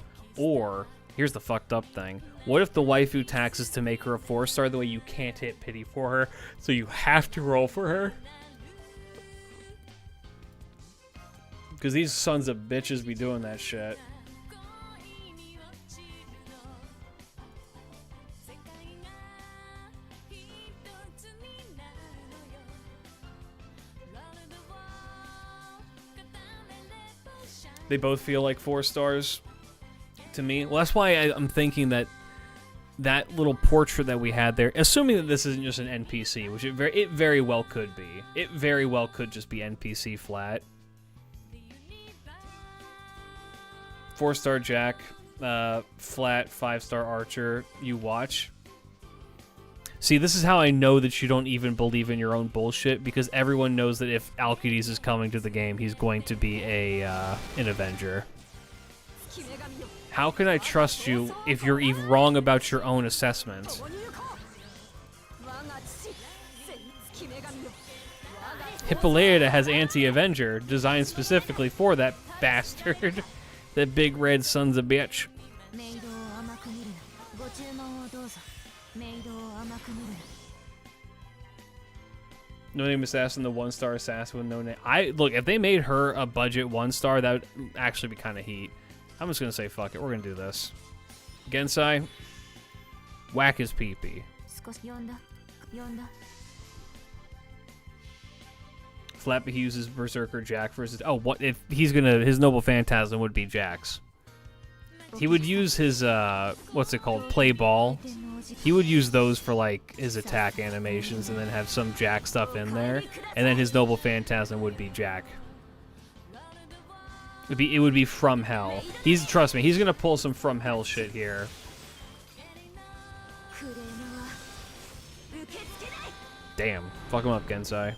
here's the fucked up thing. What if the waifu tax is to make her a 4-star the way you can't hit pity for her, so you have to roll for her? Because these sons of bitches be doing that shit. They both feel like 4 stars to me. Well, that's why I'm thinking that little portrait that we had there, assuming that this isn't just an NPC, which it very well could be. It very well could just be NPC flat. 4-star Jack, flat 5-star Archer, you watch. See, this is how I know that you don't even believe in your own bullshit, because everyone knows that if Alcides is coming to the game, he's going to be an Avenger. How can I trust you if you're even wrong about your own assessment? Hippolyta has anti-Avenger, designed specifically for that bastard. That big red son's a bitch. No name assassin, the 1-star assassin with no name. Look, if they made her a budget 1-star, that would actually be kind of heat. I'm just gonna say fuck it. We're gonna do this. Gensai, whack his pee-pee. Flappy uses Berserker Jack versus. Oh, what if he's gonna? His Noble Phantasm would be Jack's. He would use his what's it called? Play ball. He would use those for like his attack animations, and then have some Jack stuff in there, and then his Noble Phantasm would be Jack. It would be from hell. Trust me, he's gonna pull some from hell shit here. Damn, fuck him up, Gensai.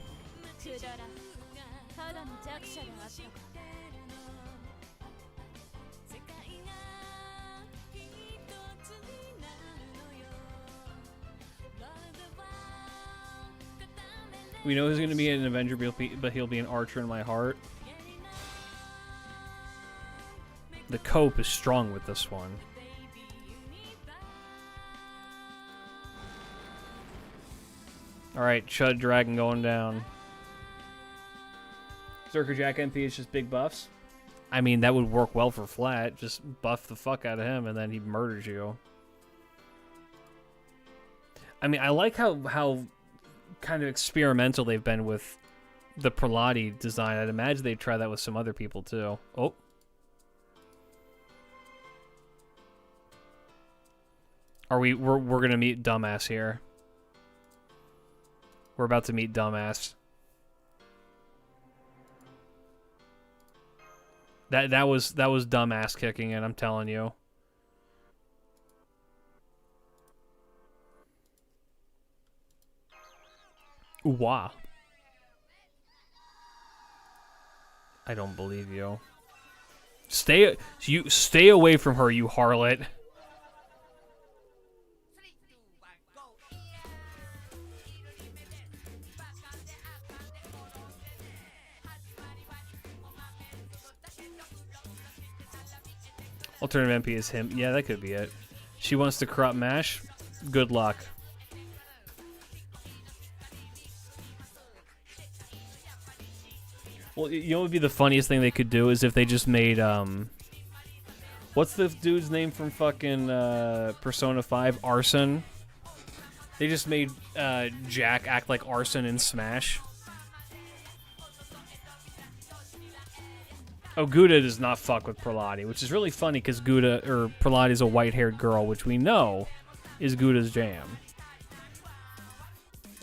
We know he's going to be an Avenger, but he'll be an Archer in my heart. The cope is strong with this one. Alright, Chud Dragon going down. Berserker Jack MP is just big buffs. I mean, that would work well for flat. Just buff the fuck out of him and then he murders you. I mean, I like how kind of experimental they've been with the Prelati design. I'd imagine they'd try that with some other people too. Oh. We're gonna meet Dumbass here. We're about to meet Dumbass. That was Dumbass kicking in, I'm telling you. Wow. I don't believe you. Stay away from her, you harlot. Alternative MP is him. Yeah, that could be it. She wants to corrupt Mash. Good luck. Well, you know what would be the funniest thing they could do is if they just made, what's the dude's name from fucking Persona 5? Arson. They just made Jack act like Arson in Smash. Oh, Gouda does not fuck with Prelati, which is really funny because Prelati is a white-haired girl, which we know is Gouda's jam.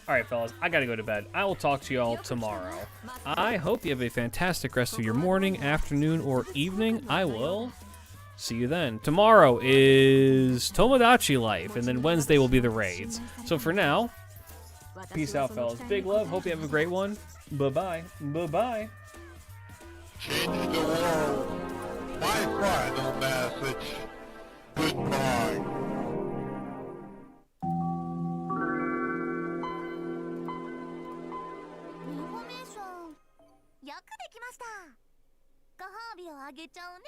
Alright, fellas, I gotta go to bed. I will talk to y'all tomorrow. I hope you have a fantastic rest of your morning, afternoon, or evening. I will see you then. Tomorrow is Tomodachi Life, and then Wednesday will be the raids. So for now, peace out, fellas. Big love. Hope you have a great one. Bye-bye. Bye-bye. my final message. Goodbye. インフォメーションよくできました。ご褒美をあげちゃうね。